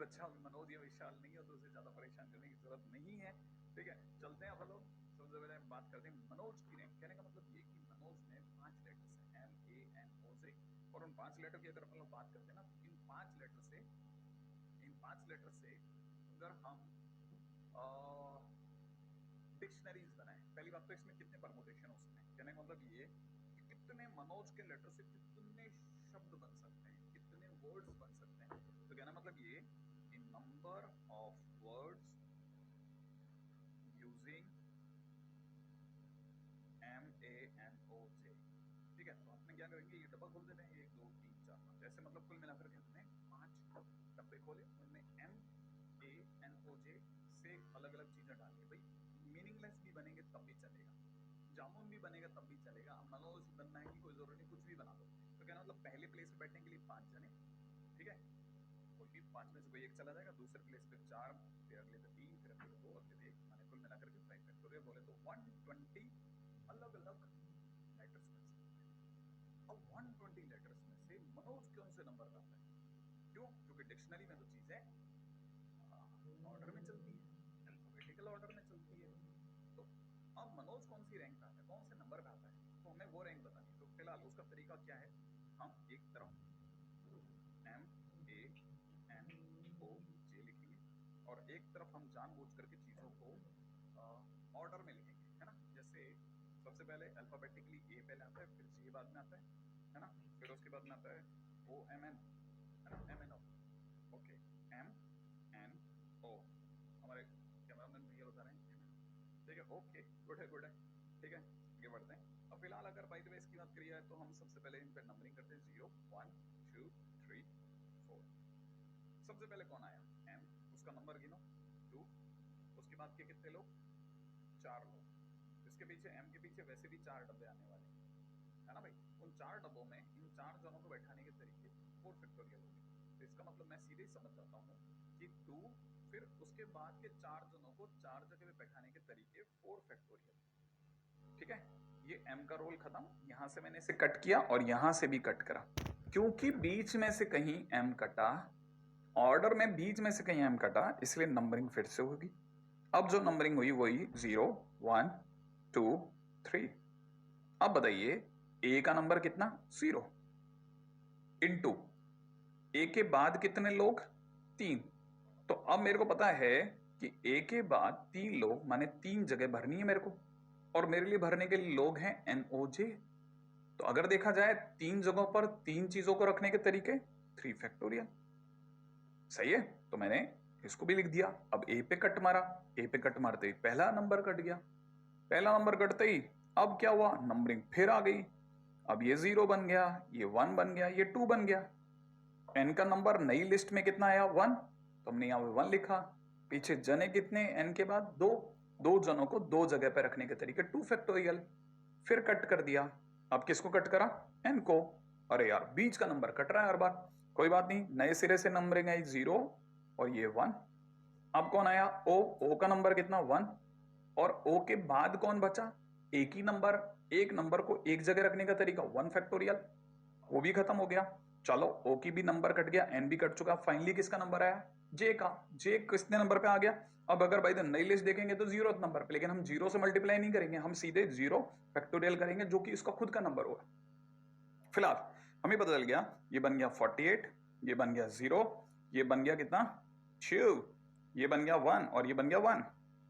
बच्चा मनोज या विशाल नहीं हो तो उसे ज्यादा परेशान करने की जरूरत नहीं है। ठीक है, चलते हैं अपन लोग। सबसे पहले हम बात करते हैं मनोज की रैंक। कहने का मतलब ये कि मनोज में 5 लेटर्स हैं, MANOJ। और उन 5 लेटर की अगर अपन लोग बात करते हैं ना, तो इन 5 लेटर से अगर हम डिक्शनरीज बनाए, पहली बात तो इसमें कितने परमुटेशन हो सकते हैं। कहने का मतलब ये कि कितने मनोज के लेटर से कितने शब्द बन सकते हैं, कितने वर्ड्स बन सकते हैं। तो कहना मतलब ये in number of words using MANOJ। ठीक है, तो अपने क्या करेंगे, ये डब्बा खोल देते हैं, 1 2 3 4 5, ऐसे मतलब कुल मिलाकर के हमने 5 डब्बे खोले, उनमें MANOJ से अलग अलग चीजें डाल के। भाई मीनिंगलेस भी बनेंगे तब भी चलेगा, जामुन भी बनेगा तब भी चलेगा, मनोज बनना है कि कोई जरूरत नहीं, कुछ भी बना दो। तो कहना मतलब पहले प्लेस पे बैठने के लिए 5 जने। ठीक है, कोई भी 5 में से कोई एक चला जाएगा, दूसरे प्लेस पे 4, फिर अगले पे 3, फिर अगले पे 2, अगले पे 1, माने कुल मिलाकर के 5 फैक्टोरियल बोले तो 120 अलग अलग लेटर्स बन सकते हैं। अब 120 लेटर्स में से मनोज कौन से नंबर का आता है? क्यों? क्योंकि डिक्शनरी में तो चीजें ऑर्डर में चलती है, अल्फाबेटिकल ऑर्डर में चलती है। तो अब मनोज कौन सी रैंक का आता है, कौन से नंबर का आता है, तो हमें वो रैंक बतानी है। तो फिलहाल उसका तरीका क्या है, हम एक तरफ MANOJ लिखेंगे और एक तरफ हम जानबूझ करके चीजों को ऑर्डर में लिखेंगे, है ना। जैसे सबसे पहले अल्फाबेटिकली ए पहले आता है, फिर J बाद में आता है ना, फिर उसके बाद में आता है OMN, है ना, MNO। ओके, MNO, हमारे कैमरामैन भैया बता रहे हैं MNO। ठीक है, ओके, गुड है गुड है। ठीक है, आगे बढ़ते हैं। अब फिलहाल अगर बाय द वे इसकी बात करिए तो हम सबसे पहले इन पे नंबरिंग करते हैं, 0 1 2 3 4। सबसे पहले कौन आया, M, उसका नंबर गिनो 2। उसके बाद के कितने लोग, 4 लोग। इसके पीछे M के पीछे वैसे भी 4 डब्बे आने वाले हैं, है ना भाई। उन 4 डब्बों में इन 4 जनों को बैठाने के तरीके 4 फैक्टोरियल हो गए। तो इसका मतलब मैं सीधे ही समझ जाता हूँ कि 2, फिर उसके बाद के 4 जनों को 4 जगह पे बैठाने के तरीके 4 फैक्टोरियल। ठीक है, ये M का रोल खत्म। यहां से मैंने इसे कट किया और यहां से भी कट करा, क्योंकि बीच में से कहीं M कटा, ऑर्डर में बीच में से कहीं M कटा, इसलिए नंबरिंग फिर से होगी। अब जो नंबरिंग हुई वही 0 1 2 3। अब बताइए ए का नंबर कितना, 0 इंटू ए के बाद कितने लोग, 3। तो अब मेरे को पता है कि ए के बाद 3 लोग माने 3 जगह भरनी है मेरे को, और मेरे लिए भरने के लिए लोग हैं NOJ। तो अगर देखा जाए 3 जगहों पर 3 चीजों को रखने के तरीके 3 फैक्टोरियल। सही है, तो मैंने इसको भी लिख दिया। अब ए पे कट मारा, ए पे कट मारते ही पहला नंबर कट गया, पहला नंबर कटते ही अब क्या हुआ, नंबरिंग फिर आ गई। अब ये 0 बन गया, ये 1 बन गया, ये 2 बन गया। एन का नंबर नई लिस्ट में कितना आया, 1, तो हमने यहां पे 1 लिखा। पीछे जने कितने, एन के बाद 2, 2 जनों को 2 जगह पे रखने के तरीके 2 फैक्टोरियल। फिर कट कर दिया। अब किसको कट करा, एन को। अरे यार बीच का नंबर कट रहा है हर बार, कोई बात नहीं, नए सिरे से नंबरिंग आई 0 और ये 1। अब कौन आया, ओ, ओ का नंबर कितना, 1, और ओ के बाद कौन बचा, एक ही नंबर, एक नंबर को एक जगह रखने का तरीका 1 फैक्टोरियल, वो भी खत्म हो गया। चलो ओ की भी नंबर कट गया, एन भी कट चुका, फाइनली किसका नंबर आया, जे का। जे कितने नंबर पे आ गया, अब अगर भाई नई लिस्ट देखेंगे तो 0th नंबर पे, लेकिन हम 0 से मल्टीप्लाई नहीं करेंगे, हम सीधे 0 फैक्टोरियल करेंगे जो कि इसका खुद का नंबर होगा। फिलहाल हमें पता चल गया ये बन गया 48, ये बन गया 0, ये बन गया कितना 2, ये बन गया 1 और ये बन गया 1।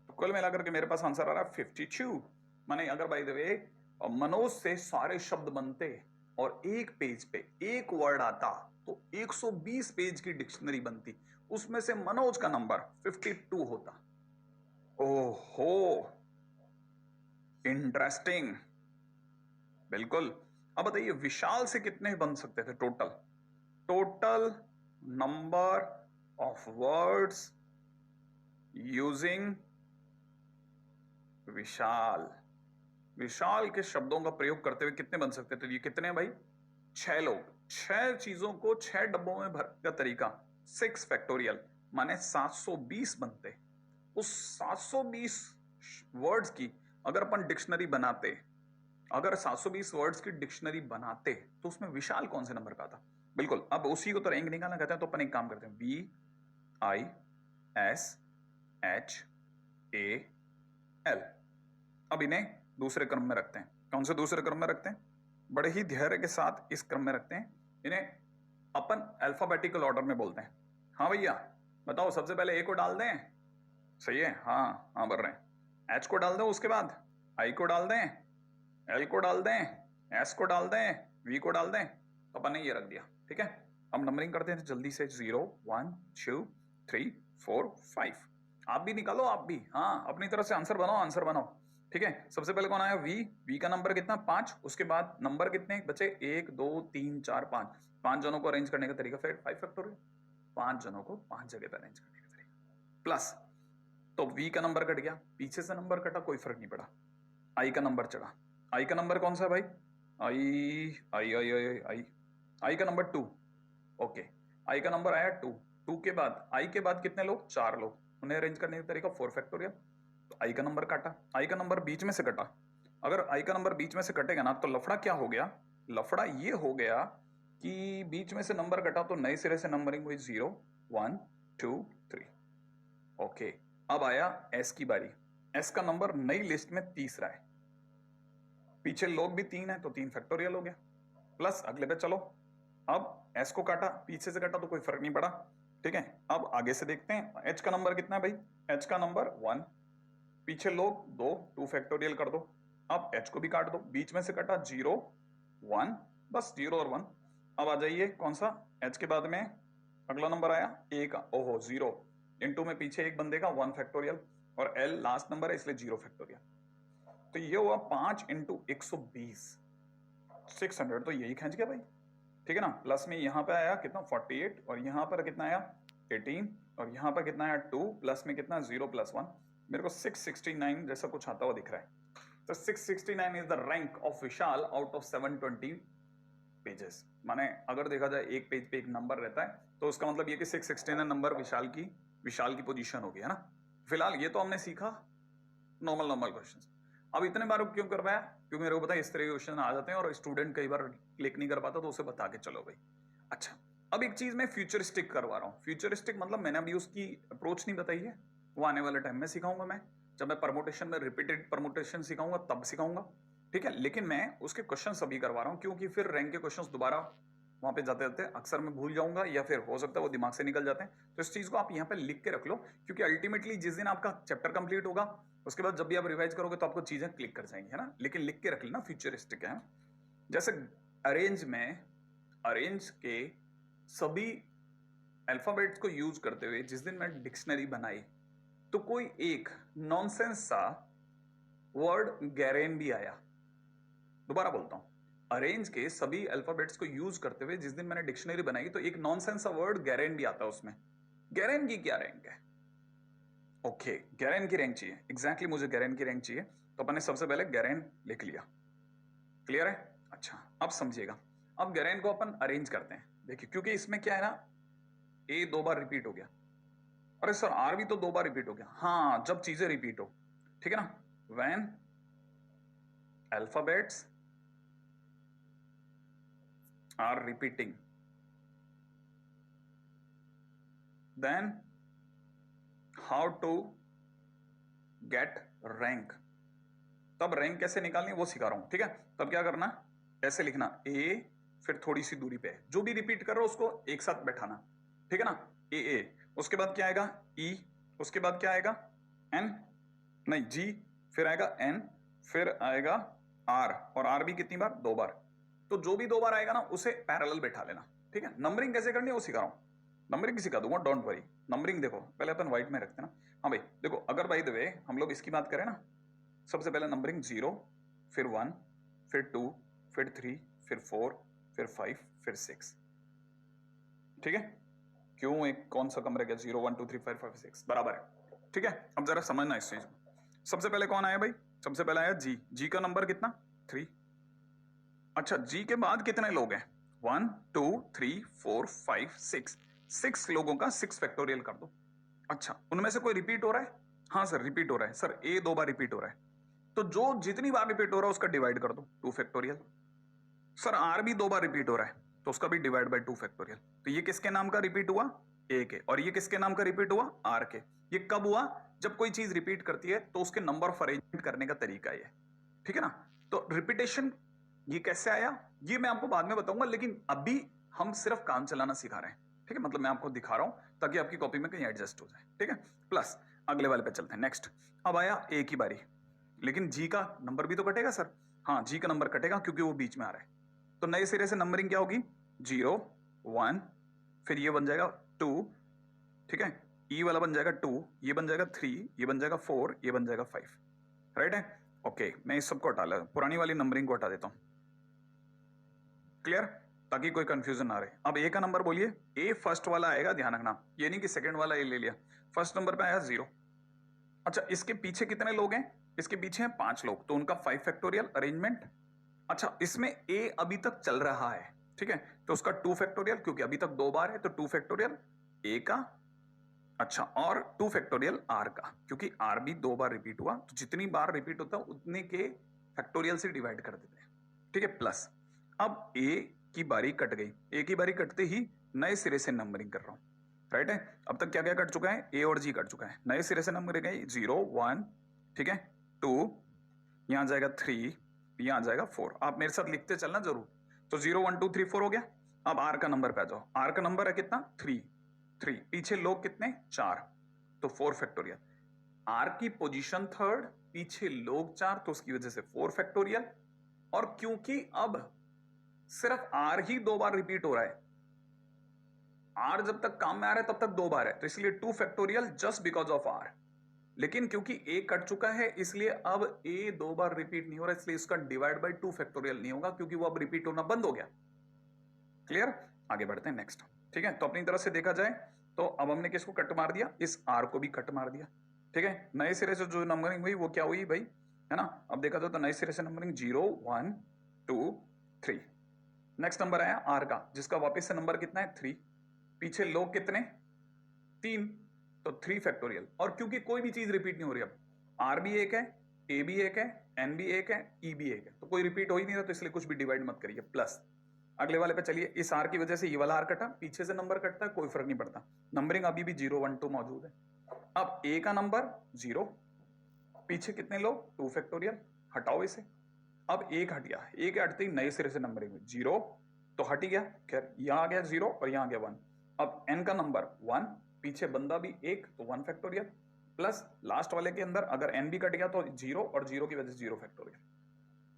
तो कुल मिलाकर के मेरे पास आंसर आ रहा है 52। माने अगर बाय द वे मनोज से सारे शब्द बनते और एक पेज पे एक वर्ड आता तो 120 पेज की डिक्शनरी बनती, उसमें से मनोज का नंबर 52 होता। ओहो, इंटरेस्टिंग, बिल्कुल। अब बताइए विशाल से कितने बन सकते थे total, total number of words using Vishal, Vishal के शब्दों का प्रयोग करते हुए कितने बन सकते थे, ये कितने हैं भाई, 6 लोग, 6 चीजों को 6 डब्बों में भर का तरीका 6 फैक्टोरियल, माने 720 बनते। उस 720 वर्ड्स की अगर अपन डिक्शनरी बनाते, अगर 720 वर्ड्स की डिक्शनरी बनाते तो उसमें विशाल कौन से नंबर का था। बिल्कुल, अब उसी को तो रैंक निकालना कहते हैं, तो अपन एक काम करते हैं, B I S H A L। अब इन्हें दूसरे क्रम में रखते हैं। कौन से दूसरे क्रम में रखते हैं? बड़े ही धैर्य के साथ इस क्रम में रखते हैं। इन्हें अपन अल्फाबेटिकल ऑर्डर में बोलते हैं। हाँ भैया बताओ, सबसे पहले ए को डाल दें? सही है, हाँ हाँ बढ़ रहे हैं। एच को डाल दें, उसके बाद आई को डाल दें, एल को डाल दें, एस को डाल दें, वी को डाल दें। तो अपन ने ये रख दिया, ठीक है। अब नंबरिंग करते हैं जल्दी से। 0 1 2 3 4 5। आप भी निकालो, आप भी, हाँ अपनी तरफ से आंसर बनाओ, आंसर बनाओ, ठीक है। सबसे पहले कौन आया? वी। वी का नंबर कितना? 5। उसके बाद नंबर कितने बचे? 1 2 3 4 5। 5 जनों को अरेंज करने का तरीका फिर 5 फैक्टोरियल। 5 जनों को 5 जगह पर अरेंज करने का तरीका प्लस। तो वी का नंबर कट गया, पीछे से नंबर कटा, कोई फर्क नहीं पड़ा। आई का नंबर चढ़ा। आई का नंबर कौन सा है भाई? आई आई आई आई आई आई का नंबर 2। ओके, आई का नंबर आया 2। 2 के बाद आई के बाद कितने लोग? 4 लोग। उन्हें अरेंज करने का तरीका 4 फैक्टोरियल। तो आई का नंबर काटा। आई का नंबर बीच में से कटा। अगर आई का नंबर बीच में से कटेगा ना, तो लफड़ा क्या हो गया? लफड़ा ये हो गया कि बीच में से नंबर कटा तो नए सिरे से नंबरिंग हुई 0 1 2 3। ओके, अब आया एस की बारी। एस का नंबर नई लिस्ट में तीसरा है, पीछे लोग भी 3 है तो 3 फैक्टोरियल हो गया। प्लस अगले पे चलो, अब एस को काटा, पीछे से काटा तो कोई फर्क नहीं पड़ा, ठीक है। अब आगे से देखते हैं, एच का नंबर कितना है भाई? एच का नंबर 1। पीछे लोग 2, 2 फैक्टोरियल कर दो। अब एच को भी काट दो, बीच में से कटा 0 1, बस 0 और 1। अब आ जाइए, कौन सा? एच के बाद में अगला नंबर आया ए का। ओहो, 0 इंटू में पीछे एक बंदे का 1 फैक्टोरियल, और एल लास्ट नंबर है इसलिए 0 फैक्टोरियल। तो ये हुआ 5 इंटू 120, 600। तो यही खींच गया भाई, ठीक है ना। प्लस में यहाँ पे आया कितना? 48, और यहाँ पर कितना आया? 18, और यहाँ पर कितना आया? 2, प्लस में कितना? 0 + 1। मेरे को 669 जैसा कुछ आता हुआ दिख रहा है। तो 669 is the rank of Vishal out of 720 pages. माने अगर देखा जाए एक पेज पे एक नंबर रहता है, तो उसका मतलब ये कि 669 नंबर विशाल की पोजीशन होगी, है ना। फिलहाल ये तो हमने सीखा नॉर्मल क्वेश्चंस। अब इतने बार क्यों करवाया? क्योंकि मेरे को पता है इस तरह के क्वेश्चन आ जाते हैं और स्टूडेंट कई बार क्लिक नहीं कर पाता, तो उसे बता के चलो भाई। अच्छा, अब एक चीज मैं फ्यूचरिस्टिक करवा रहा हूँ। फ्यूचरिस्टिक मतलब मैंने अभी उसकी अप्रोच नहीं बताई है, वो आने वाले टाइम में सिखाऊंगा मैं। जब मैं परमुटेशन में रिपीटेड परमुटेशन सिखाऊंगा तब सिखाऊंगा, ठीक है। लेकिन मैं उसके क्वेश्चन अभी करवा रहा हूँ, क्योंकि फिर रैंक के क्वेश्चन दोबारा वहां पे जाते जाते अक्सर मैं भूल जाऊंगा, या फिर हो सकता है वो दिमाग से निकल जाते हैं। तो इस चीज को आप यहाँ पे लिख के रख लो, क्योंकि अल्टीमेटली जिस दिन आपका चैप्टर कंप्लीट होगा, उसके बाद जब भी आप रिवाइज करोगे तो आपको चीजें क्लिक कर जाएंगी, है ना। लेकिन लिख के रख लेना, फ्यूचरिस्टिक है। जैसे अरेंज के सभी अल्फाबेट्स को यूज करते हुए जिस दिन मैं डिक्शनरी बनाई, तो कोई एक नॉनसेंस सा वर्ड गैरेन भी आया। दोबारा बोलता हूं, अरेंज के सभी अल्फाबेट्स को यूज करते हुए जिस दिन मैंने डिक्शनरी बनाई, तो एक नॉनसेंस सा वर्ड गैरेन भी आता है उसमें। गैरेन की क्या रैंक है? ओके, गैरेन की रैंक चाहिए। एग्जैक्टली मुझे गैरेन की रैंक चाहिए, तो अपन ने सबसे पहले गैरेन लिख लिया। क्लियर है? अच्छा, अब समझिएगा। अब गैरेन को अपन अरेंज करते हैं। देखिए, क्योंकि इसमें क्या है ना, ए 2 बार रिपीट हो गया। अरे सर, आर भी तो 2 बार रिपीट हो गया। हाँ, जब चीजें रिपीट हो, ठीक है ना। When alphabets are repeating, then how to get rank। तब रैंक कैसे निकालनी वो सिखा रहा हूं, ठीक है। तब क्या करना, ऐसे लिखना ए, फिर थोड़ी सी दूरी पे जो भी रिपीट कर रहा हो उसको एक साथ बैठाना, ठीक है ना। ए, उसके बाद क्या आएगा? ई, उसके बाद क्या आएगा? एन, नहीं जी, फिर आएगा एन, फिर आएगा आर, और आर भी कितनी बार? 2 बार। तो जो भी 2 बार आएगा ना उसे पैरेलल बैठा लेना, ठीक है। नंबरिंग कैसे करनी है वो सिखा रहा हूं, नंबरिंग सिखा दूंगा, डोंट वरी। नंबरिंग देखो, पहले अपन व्हाइट में रखते हैं ना। हाँ भाई देखो, अगर बाय द वे हम लोग इसकी बात करें ना, सबसे पहले नंबरिंग 0, फिर 1, फिर 2, फिर 3, फिर 4, फिर 5, फिर 6, ठीक है। क्यों एक कौन सा कम रह गया? 0 1 2 3 4 5 6 बराबर है, ठीक है। अब जरा समझना इस चीज को। सबसे पहले कौन आया भाई? सबसे पहले आया जी। जी का नंबर कितना? 3। अच्छा, जी के बाद कितने लोग हैं? 1 2 3 4 5 6, 6 लोगों का 6 फैक्टोरियल कर दो। अच्छा, उनमें से कोई रिपीट हो रहा है? हाँ सर, रिपीट हो रहा है। सर ए 2 बार रिपीट हो रहा है, तो जो जितनी बार रिपीट हो रहा है उसका डिवाइड कर दो 2 फैक्टोरियल। सर आर भी 2 बार रिपीट हो रहा है, तो उसका भी डिवाइड बाय 2 फैक्टोरियल। तो ये किसके नाम का रिपीट हुआ? ए के, और ये किसके नाम का रिपीट हुआ? आर के। ये कब हुआ? जब कोई चीज रिपीट करती है तो उसके नंबर ऑफ अरेंजमेंट करने का तरीका ये, ठीक है ना। तो रिपीटेशन ये कैसे आया ये मैं आपको बाद में बताऊंगा, लेकिन अभी हम सिर्फ काम चलाना सिखा रहे हैं, ठीक है। मतलब मैं आपको दिखा रहा हूं ताकि आपकी कॉपी में कहीं एडजस्ट हो जाए, ठीक है। प्लस अगले वाले पे चलते हैं, नेक्स्ट। अब आया ए की बारी, लेकिन जी का नंबर भी तो कटेगा सर। हाँ, जी का नंबर कटेगा क्योंकि वो बीच में आ रहा है। तो नए सिरे से नंबरिंग क्या होगी? 0 1, फिर ये बन जाएगा 2, ठीक है। ई वाला बन जाएगा 2, ये बन जाएगा 3, ये बन जाएगा 4, ये बन जाएगा 5, राइट है। ओके, मैं इस सबको हटा लेता हूं, पुरानी वाली नंबरिंग को हटा देता हूं, क्लियर, ताकि कोई कंफ्यूजन ना रहे। अब ए का नंबर बोलिए। ए फर्स्ट वाला आएगा, ध्यान रखना, ये नहीं कि सेकंड वाला ए ले लिया। फर्स्ट नंबर पे आया 0। अच्छा, इसके पीछे कितने लोग हैं? इसके पीछे हैं 5 लोग, तो उनका 5 फैक्टोरियल अरेंजमेंट। अच्छा, इसमें ए अभी तक चल रहा है, ठीक है, तो उसका 2 फैक्टोरियल, क्योंकि अभी तक 2 बार है तो 2 फैक्टोरियल ए का। अच्छा, और 2 फैक्टोरियल आर का, क्योंकि आर भी 2 बार रिपीट हुआ, तो जितनी बार रिपीट होता है उतने के फैक्टोरियल से डिवाइड कर देते हैं, ठीक है। प्लस अब ए की बारी कट गई, ए की बारी कटते ही नए सिरे से नंबरिंग कर रहा हूं, राइट है। अब तक क्या क्या कट चुका है? ए और जी कट चुका है, नए सिरे से नंबरिंग है 0 1, ठीक है, 2, यहां जाएगा 3, यहां जाएगा 4। आप मेरे साथ लिखते चलना जरूर। तो 0 1 2 3 4 हो गया। अब आर का नंबर पे आ जाओ। आर का नंबर है कितना? 3 3, पीछे लोग कितने? 4, तो 4 फैक्टोरियल। आर की पोजीशन थर्ड, पीछे लोग 4, तो उसकी वजह से 4 फैक्टोरियल। और क्योंकि अब सिर्फ आर ही 2 बार रिपीट हो रहा है, आर जब तक काम में आ रहा है तब तक 2 बार है, तो इसलिए 2 factorial just because of R. लेकिन क्योंकि ए कट चुका है इसलिए अब ए 2 बार रिपीट नहीं हो रहा, इसलिए इसका डिवाइड बाय 2 फैक्टोरियल नहीं होगा, क्योंकि वो अब रिपीट होना बंद हो गया। क्लियर? आगे बढ़ते हैं नेक्स्ट, ठीक है। तो अपनी तरफ से देखा जाए तो अब हमने किसको कट मार दिया? इस आर को भी कट मार दिया, ठीक है। नए सिरे से जो नंबरिंग हुई वो क्या हुई भाई, है ना। अब देखा जाए तो नए सिरे से नंबरिंग 0 1 2 3। नेक्स्ट नंबर आया आर का, जिसका वापस से नंबर कितना है? 3, पीछे लोग कितने? 3, तो 3 फैक्टोरियल। और क्योंकि कोई भी चीज रिपीट नहीं हो रही, अब आर भी एक है, ए भी एक है, एन भी एक है, ई भी एक है, तो कोई रिपीट हो ही नहीं रहा, तो इसलिए कुछ भी डिवाइड मत करिए। प्लस अगले वाले पे चलिए। इस आर की वजह से ये वाला आर कटा, पीछे से नंबर कटता है, कोई फर्क नहीं पड़ता, नंबरिंग अभी भी 0 1 2 मौजूद है। अब ए का नंबर 0, पीछे कितने लोग? 2 फैक्टोरियल, हटाओ इसे। अब एक हट गया, एक हटते ही नए सिरे से नंबरिंग 0, तो हट ही गया, खैर यहां आ गया 0 और यहां आ गया 1। अब एन का नंबर 1, पीछे बंदा भी 1, तो 1 फैक्टोरियल। प्लस लास्ट वाले के अंदर अगर एन भी कट गया तो 0, और 0 की वजह से 0 फैक्टोरियल,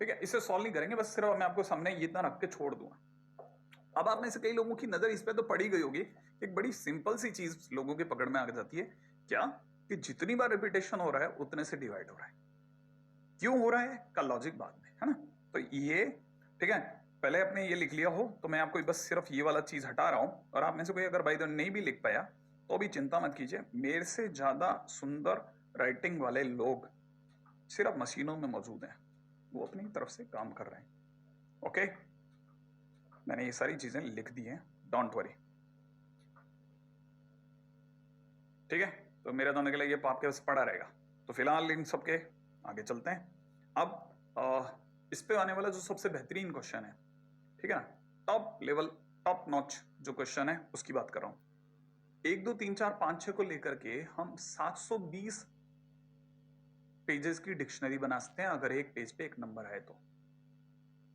ठीक है। इसे सॉल्व नहीं करेंगे, बस सिर्फ मैं आपको सामने ये इतना रख के छोड़ दूंगा। अब आप में से कई लोगों की नजर इस पे तो पड़ी गई होगी, एक बड़ी सिंपल सी चीज लोगों के पकड़ में आ जाती है, क्या कि जितनी बार रिपीटेशन हो रहा है उतने से डिवाइड हो रहा है। क्यों हो रहा है का लॉजिक बाद में, है ना। तो ये ठीक है, पहले आपने ये लिख लिया हो तो मैं आपको बस सिर्फ ये वाला चीज हटा रहा हूं। और आप में से कोई अगर भाई नहीं भी लिख पाया तो भी चिंता मत कीजिए, मेरे से ज्यादा सुंदर राइटिंग वाले लोग सिर्फ मशीनों में मौजूद हैं, वो अपनी तरफ से काम कर रहे हैं। ओके, मैंने ये सारी चीजें लिख दी हैं, डोंट वरी, ठीक है। तो मेरे दोनों के लिए ये आपके पास पड़ा रहेगा। तो फिलहाल इन सबके आगे चलते हैं। अब इस पे आने वाला जो सबसे बेहतरीन क्वेश्चन है, ठीक है ना, टॉप लेवल टॉप नॉच जो क्वेश्चन है उसकी बात कर रहा हूं। 1 2 3 4 5 6 को लेकर के हम 720 पेजेस की डिक्शनरी बना सकते हैं अगर एक पेज पे एक नंबर है तो।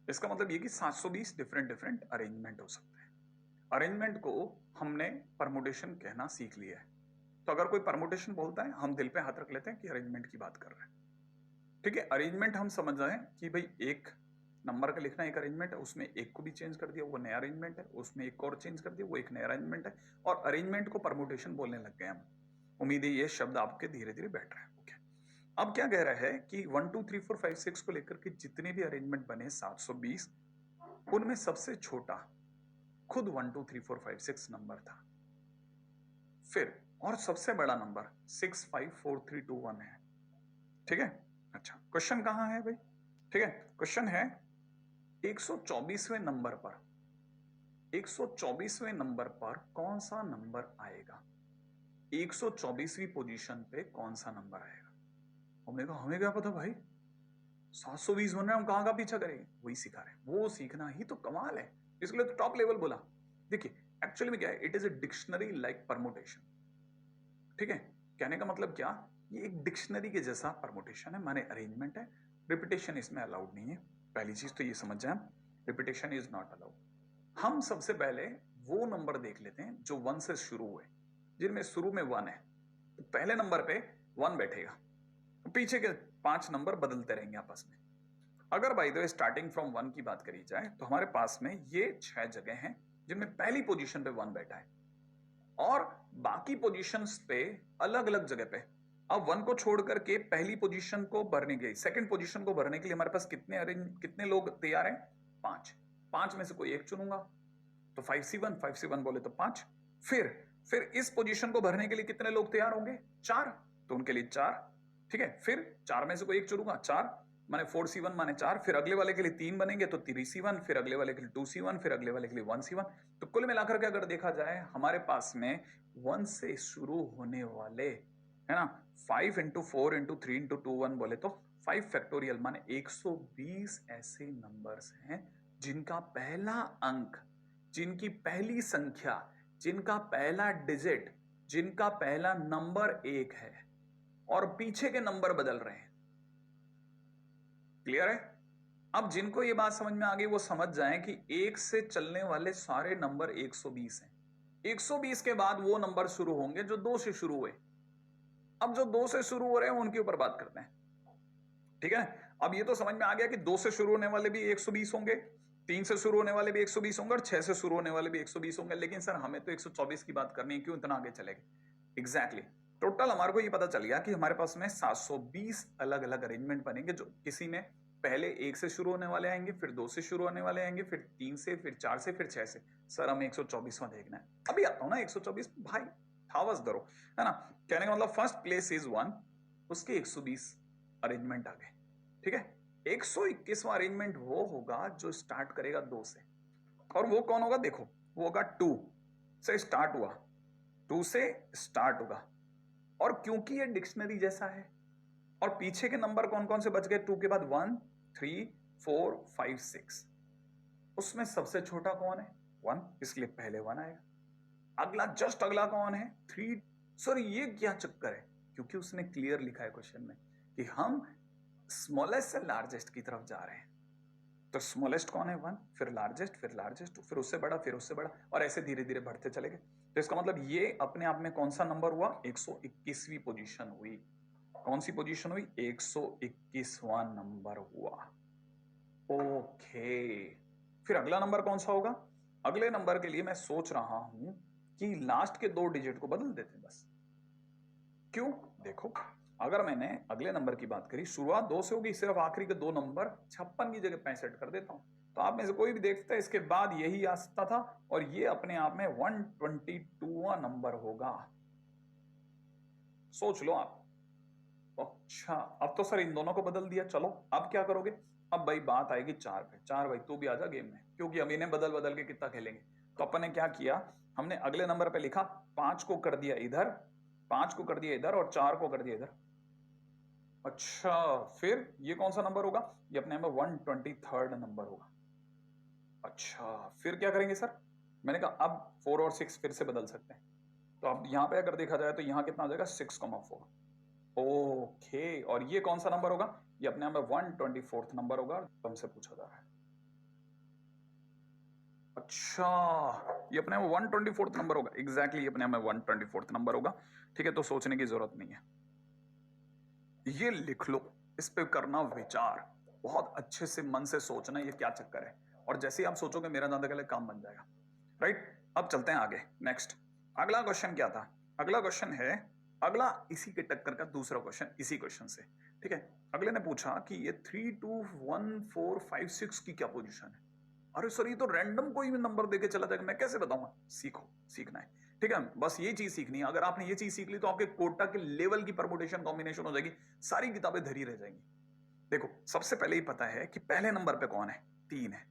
इसका मतलब ये कि 720 डिफरेंट डिफरेंट अरेंजमेंट हो सकते हैं। अरेंजमेंट को हमने परमुटेशन कहना सीख लिया है, तो अगर कोई परमुटेशन बोलता है हम दिल पे हाथ रख लेते हैं कि अरेंजमेंट की बात कर रहे हैं, ठीक है। अरेंजमेंट हम समझ रहे हैं कि भाई एक नंबर का लिखना एक अरेंजमेंट है, उसमें एक को भी चेंज कर दिया वो नया अरेंजमेंट है, उसमें एक और चेंज कर दिया वो एक नया अरेंजमेंट है, और अरेंजमेंट को परमुटेशन बोलने लग गए हम। उम्मीद है ये शब्द आपके धीरे धीरे बैठ रहा है। ओके, अब क्या कह रहा है कि 1 2 3 4 5 6 को लेकर के जितने भी अरेंजमेंट बने 720, उनमें सबसे छोटा खुद 1 2 3 4 5 6 नंबर था, फिर और सबसे बड़ा नंबर 6 5 4 3 2 1 है, ठीक है। अच्छा, क्वेश्चन कहां है भाई, ठीक है। क्वेश्चन है 124वें नंबर पर, 124वें नंबर पर कौन सा नंबर आएगा, 124वीं पोजीशन पे कौन सा नंबर आएगा। हमने कहा हमें क्या पता भाई, 720 बन रहे हैं, हम कहां का पीछा करेंगे, वही सिखा रहे हैं। वो सीखना ही तो कमाल है, इसलिए तो टॉप लेवल बोला। देखिए एक्चुअली में क्या है, it is a dictionary like permutation. ठीक है, कहने का मतलब क्या, ये एक डिक्शनरी के जैसा परमुटेशन है, माने अरेंजमेंट है। रिपीटेशन इसमें अलाउड नहीं है, पहली चीज तो ये समझ जाए, रिपीटेशन इज नॉट अलाउड। हम सबसे पहले वो नंबर देख लेते हैं जो 1 से शुरू हुए, जिनमें शुरू में 1 है, तो पहले नंबर पे 1 बैठेगा, तो पीछे के 5 नंबर बदलते रहेंगे आपस में। अगर by the way starting from 1 की बात करी जाए तो हमारे पास में ये 6 जगह हैं जिनमें पहली पोजीशन पे 1 बैठा है, और बाकी पोजीशंस पे अलग अलग जगह पे। अब 1 को छोड़ करके पहली पोजीशन को भरने के लिए, सेकंड पोजीशन को भरने के लिए हमारे पास कितने लोग तैयार हैं? 5। 5 में से कोई एक चुनूंगा, तो 5C1, 5C1 बोले तो 5। फिर इस पोजीशन को भरने के लिए कितने लोग तैयार होंगे? 4, तो उनके लिए 4। ठीक है, फिर 4 में से कोई एक चुनूंगा, 4 माने 4C1 माने 4, फिर अगले वाले के लिए 3 बनेंगे तो 3C1, फिर अगले वाले के लिए 2C1, फिर अगले वाले के लिए 1C1। तो कुल मिलाकर के अगर देखा जाए हमारे पास में 1 से शुरू होने वाले, है ना, 5 इंटू 4 इंटू 3 इंटू 2 1 बोले तो 5 फैक्टोरियल माने 120 ऐसे नंबर्स हैं जिनका पहला अंक, जिनकी पहली संख्या, जिनका पहला डिजिट, जिनका पहला नंबर 1 है और पीछे के नंबर बदल रहे हैं। क्लियर है? अब जिनको ये बात समझ में आ गई वो समझ जाएं कि 1 से चलने वाले सारे नंबर 120 हैं। 120 के बाद वो नंबर शुरू होंगे जो 2 से शुरू हुए। अब जो 2 से शुरू हो रहे हैं उनके ऊपर बात करते हैं। ठीक है, अब ये तो समझ में आ गया कि 2 से शुरू होने वाले भी 120 होंगे, 3 से शुरू होने वाले भी 120 होंगे और 6 से शुरू होने वाले भी 120 होंगे। लेकिन सर हमें तो 124 की बात करनी है, क्यों इतना आगे चले गए? एग्जैक्टली, टोटल हमारे को ये पता चल गया कि हमारे पास में 720 अलग अलग अरेंजमेंट बनेंगे, जो किसी में पहले 1 से शुरू होने वाले आएंगे, फिर 2 से शुरू होने वाले आएंगे, फिर 3 से, फिर 4 से, फिर 6 से। सर हमें 124वां देखना है। अभी आता हूं ना 124, भाई थावस दरो, है ना। कहने का मतलब फर्स्ट प्लेस इज 1, उसके 120 अरेंजमेंट आ गए। ठीक है, 121वां अरेंजमेंट वो होगा जो स्टार्ट करेगा 2 से, और वो कौन होगा? देखो, वो होगा 2 से स्टार्ट हुआ, 2 से स्टार्ट होगा, और क्योंकि ये डिक्शनरी जैसा है और पीछे के नंबर कौन कौन से बच गए 2 के बाद? 1 3 4 5 6, उसमें सबसे छोटा कौन है? 1, इसलिए पहले 1 आएगा। अगला, जस्ट अगला कौन है? 3। सर ये क्या चक्कर है? क्योंकि उसने क्लियर लिखा है क्वेश्चन में कि हम स्मॉलेस्ट से लार्जेस्ट की तरफ जा रहे हैं। तो स्मॉलेस्ट कौन है? 1, फिर लार्जेस्ट, फिर लार्जेस्ट, फिर उससे बड़ा, फिर उससे बड़ा, और ऐसे धीरे धीरे बढ़ते चले गए। तो इसका मतलब ये अपने आप में कौन सा नंबर हुआ? 121वीं पोजीशन हुई। कौन सी पोजीशन हुई? 121वां नंबर हुआ। ओके, फिर अगला नंबर कौन सा होगा? अगले नंबर के लिए मैं सोच रहा हूं कि लास्ट के 2 डिजिट को बदल देते हैं बस। क्यों? देखो, अगर मैंने अगले नंबर की बात करी, शुरुआत 2 से होगी, सिर्फ आखिरी के 2 नंबर 56 की जगह 65 कर देता हूं, तो आप में से कोई भी देखता है इसके बाद यही आ सकता था, और ये अपने आप में 122वां नंबर होगा। सोच लो आप। अच्छा, अब तो सर इन दोनों को बदल दिया, चलो अब क्या करोगे? अब भाई बात आएगी 4 पे। 4 भाई तू भी आ जा गेम में, क्योंकि अब इन्हें बदल बदल के कितना खेलेंगे। तो अपन ने क्या किया, हमने अगले नंबर पे लिखा, 5 को कर दिया इधर, 5 को कर दिया इधर, और 4 को कर दिया इधर। अच्छा, फिर ये कौन सा नंबर होगा? ये अपने में 123rd नंबर होगा। अच्छा, फिर क्या करेंगे सर? मैंने कहा अब 4 और 6 फिर से बदल सकते हैं। तो अब यहाँ पे अगर देखा जाए तो यहाँ कितना आ जाएगा? 6,4। ओके, और ये कौन सा नंबर होगा? ये अपने आप में 124th नंबर होगा, तुमसे पूछा जा रहा है। अच्छा, ये अपने में 124th नंबर होगा। एग्जैक्टली, ये अपने में 124th नंबर होगा। ठीक है, तो सोचने की जरूरत नहीं है, ये लिख लो, इस पे करना विचार, बहुत अच्छे से मन से सोचना ये क्या चक्कर है, और जैसे ही आप सोचोगे मेरा ज्यादा के काम बन जाएगा। राइट, अब चलते हैं आगे। नेक्स्ट, अगला क्वेश्चन क्या था? अगला क्वेश्चन है, अगला इसी के टक्कर का दूसरा क्वेश्चन, इसी क्वेश्चन से। ठीक है, अगले ने पूछा कि ये 3 2 1 4 5 6 की क्या पोजीशन है? अरे सर ये तो रैंडम कोई भी नंबर देके चला जाएगा, मैं कैसे बताऊंगा? सीखो, सीखना है। ठीक है, बस ये चीज सीखनी है। अगर आपने ये चीज सीख ली तो आपके कोटा के लेवल की परमुटेशन कॉम्बिनेशन हो जाएगी, सारी किताबें धरी रह जाएंगी। देखो, सबसे पहले ही पता है कि पहले नंबर पे कौन है? 3 है।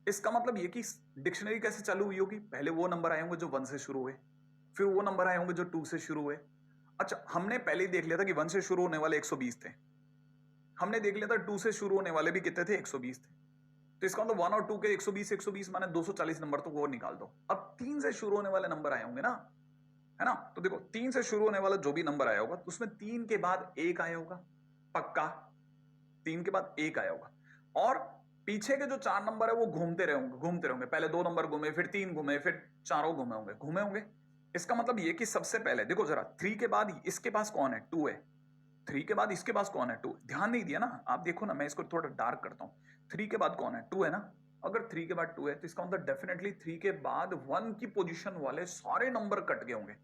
इसका मतलब ये कि डिक्शनरी कैसे चालू हुई होगी? पहले वो नंबर आए होंगे जो 1 से शुरू हुए, फिर वो नंबर आए होंगे जो 2 से शुरू हुए। अच्छा, हमने पहले ही देख लिया था कि 1 से शुरू होने वाले 120 थे। हमने देख लिया था 2 से शुरू होने वाले भी कितने थे? 120 थे। तो इसका मतलब 1 और 2 के 120 120 माने 240 नंबर, तो वो निकाल दो। अब 3 से शुरू होने वाले नंबर आए होंगे ना, है ना? तो देखो 3 से शुरू होने वाला जो भी नंबर आया होगा तो उसमें 3 के बाद 1 आया होगा, पक्का 3 के बाद 1 आया होगा। और पीछे के जो 4 नंबर है वो घूमते रहे होंगे। पहले 2 नंबर घूमे, फिर 3 घूमे, फिर चारों घूमे होंगे। इसका मतलब ये कि सबसे पहले देखो जरा 3 के बाद इसके पास कौन है, 2 है। 3 के बाद इसके पास कौन है, 2। ध्यान नहीं दिया ना आप, देखो ना मैं इसको थोड़ा डार्क करता हूं। 3 के बाद कौन है, 2 है ना। अगर 3 के बाद 2 है तो इसका मतलब डेफिनेटली 3 के बाद 1 की पोजीशन वाले सारे नंबर कट गए होंगे।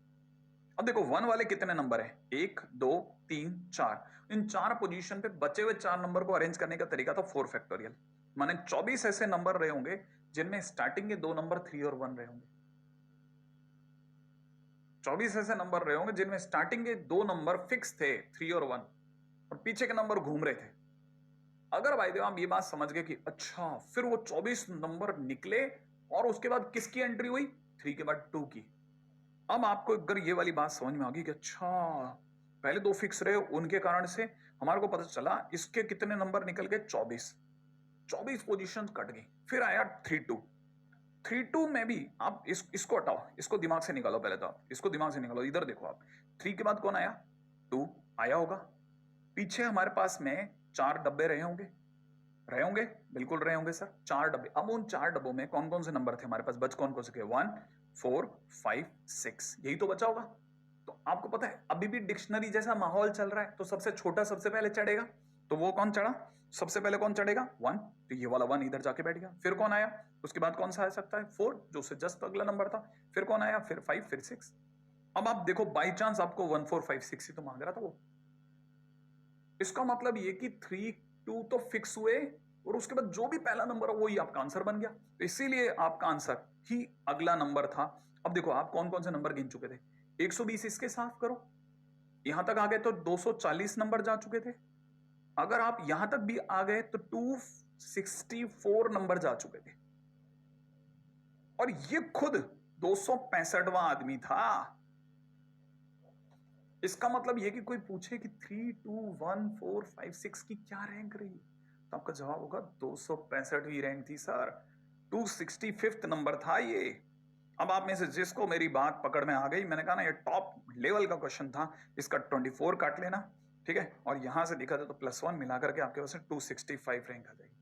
अब देखो 1 वाले कितने नंबर है, 1 2 3 4। इन 4 पोजीशन पे बचे हुए 4 नंबर को अरेंज करने का तरीका था 4 फैक्टोरियल। माने 24 ऐसे नंबर रहे होंगे जिनमें स्टार्टिंग के 2 नंबर 3 और 1 रहे होंगे। 24 ऐसे नंबर रहे होंगे जिनमें स्टार्टिंग के 2 नंबर फिक्स थे 3 और 1, और पीछे के नंबर घूम रहे थे। अगर भाई देव आप ये बात समझ गए कि अच्छा फिर वो 24 नंबर निकले और उसके बाद किसकी एंट्री हुई, 3 के बाद 2 की। अब आपको अगर ये वाली बात समझ में आ गई कि अच्छा पहले 2 फिक्स रहे, उनके कारण से हमारे को पता चला इसके कितने नंबर निकल गए, 24 पोजीशन कट गई। फिर आया 3-2 में भी आप इसको हटाओ, इसको दिमाग से निकालो। पहले तो आप इसको दिमाग से निकालो, इधर देखो आप। 3 के बाद कौन आया, 2 आया होगा। पीछे हमारे पास में 4 डब्बे रहे होंगे, बिल्कुल रहे होंगे सर, 4 डब्बे। अब उन 4 डब्बों में कौन कौन से नंबर थे हमारे पास, बच कौन कौन से, 1 4 5 6, यही तो बचा होगा। तो आपको पता है अभी भी डिक्शनरी जैसा माहौल चल रहा है, तो सबसे छोटा सबसे पहले चढ़ेगा। तो वो कौन चढ़ा, सबसे पहले कौन चढ़ेगा, 1। तो ये वाला 1 इधर जाके बैठ गया। फिर कौन आया, उसके बाद कौन सा आ सकता है, 4 जो उससे जस्ट अगला नंबर था। फिर कौन आया, फिर 5, फिर 6। अब आप देखो बाई चांस आपको 1 4 5 6 ही तो मांग रहा था वो। इसका मतलब ये कि 3 2 तो फिक्स हुए, और उसके बाद जो भी पहला नंबर है वही आपका आंसर बन गया। तो इसीलिए आपका आंसर ही अगला नंबर था। अब देखो आप कौन कौन से नंबर गिन चुके थे, 120 इसके साफ करो, यहां तक आ गए तो 240 नंबर जा चुके थे। अगर आप यहां तक भी आ गए तो 264 नंबर जा चुके थे, और ये खुद 265वां आदमी था। इसका मतलब ये कि कोई पूछे कि 3 2 1 4 5 6 की क्या रैंक रही, तो आपका जवाब होगा 265वीं रैंक थी सर, 265th नंबर था ये। अब आप में से जिसको मेरी बात पकड़ में आ गई, मैंने कहा ना ये टॉप लेवल का क्वेश्चन था, इसका 24 काट लेना, ठीक है, और यहां से देखा जाए तो +1 मिला करके आपके पास 265 रैंक आ जाएगी,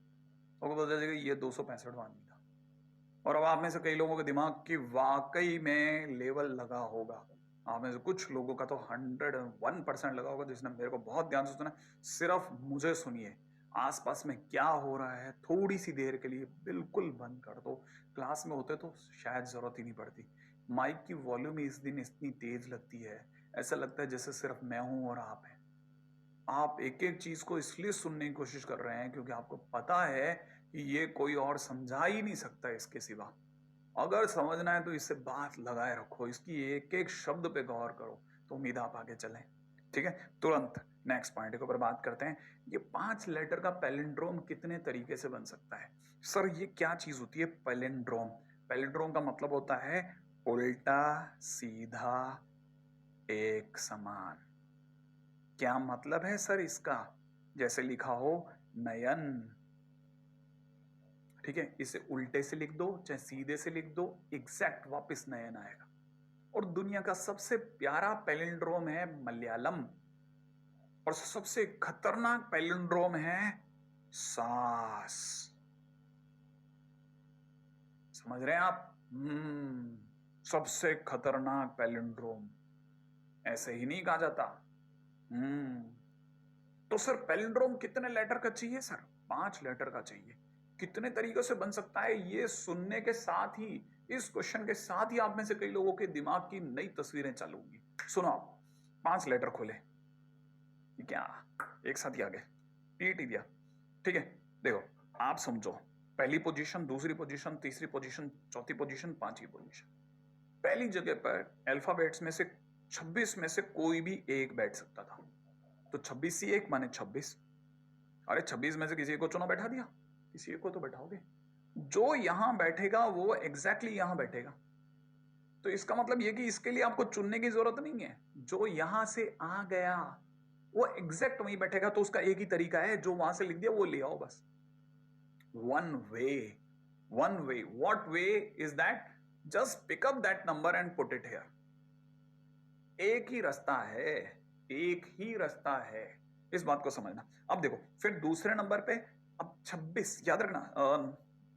तो पता चलेगा ये 265वां आदमी था। और अब आप में से कई लोगों के दिमाग की वाकई में लेवल लगा होगा, आप में से कुछ लोगों का तो 101% लगा होगा, जिसने मेरे को बहुत ध्यान से सुना। सिर्फ मुझे सुनिए, आसपास में क्या हो रहा है थोड़ी सी देर के लिए बिल्कुल बंद कर दो। क्लास में होते तो शायद जरूरत ही नहीं पड़ती। माइक की वॉल्यूम इस दिन इतनी तेज लगती है, ऐसा लगता है जैसे सिर्फ मैं हूं और आप हैं। आप एक एक चीज को इसलिए सुनने की कोशिश कर रहे हैं क्योंकि आपको पता है कि ये कोई और समझा ही नहीं सकता इसके सिवा। अगर समझना है तो इससे बात लगाए रखो, इसकी एक एक शब्द पे गौर करो, तो उम्मीद आप आगे चलें। ठीक है, तुरंत नेक्स्ट पॉइंट के ऊपर बात करते हैं। ये 5 लेटर का पैलिंड्रोम कितने तरीके से बन सकता है। सर ये क्या चीज होती है पैलिंड्रोम, पैलिंड्रोम का मतलब होता है उल्टा सीधा एक समान। क्या मतलब है सर इसका, जैसे लिखा हो नयन, ठीक है, इसे उल्टे से लिख दो चाहे सीधे से लिख दो, एग्जैक्ट वापस नयन आएगा। और दुनिया का सबसे प्यारा पैलिंड्रोम है मलयालम, और सबसे खतरनाक पैलिंड्रोम है सास। समझ रहे हैं आप, सबसे खतरनाक पैलिंड्रोम, ऐसे ही नहीं कहा जाता। तो सर पैलिंड्रोम कितने लेटर का चाहिए सर, 5 लेटर का चाहिए। कितने तरीकों से बन सकता है, ये सुनने के साथ ही, इस क्वेश्चन के साथ ही आप में से कई लोगों के दिमाग की नई तस्वीरें चालू होंगी। सुनो आप, 5 लेटर खोले, क्या एक साथ ही आ गए, पीट ही दिया, ठीक है। देखो आप समझो, पहली पोजीशन, दूसरी पोजीशन, तीसरी पोजीशन, चौथी पोजीशन, पांचवी पोजीशन। पहली जगह पर अल्फाबेट्स में से 26 में से कोई भी एक बैठ सकता था, तो 26 ही 1 माने 26। अरे 26 में से किसी को चुना बैठा दिया, किसी को तो बैठाओगे, जो यहां बैठेगा वो एग्जैक्टली यहां बैठेगा। तो इसका मतलब ये कि इसके लिए आपको चुनने की जरूरत नहीं है, जो यहां से आ गया वो एग्जैक्ट वहीं बैठेगा। तो उसका एक ही तरीका है, जो वहां से लिख दिया वो ले आओ बस। one way. One way. What way is that? Just pick up that number and put it here. एक ही रास्ता है, एक ही रास्ता है, इस बात को समझना। अब देखो फिर दूसरे नंबर पे, अब 26 याद रखना,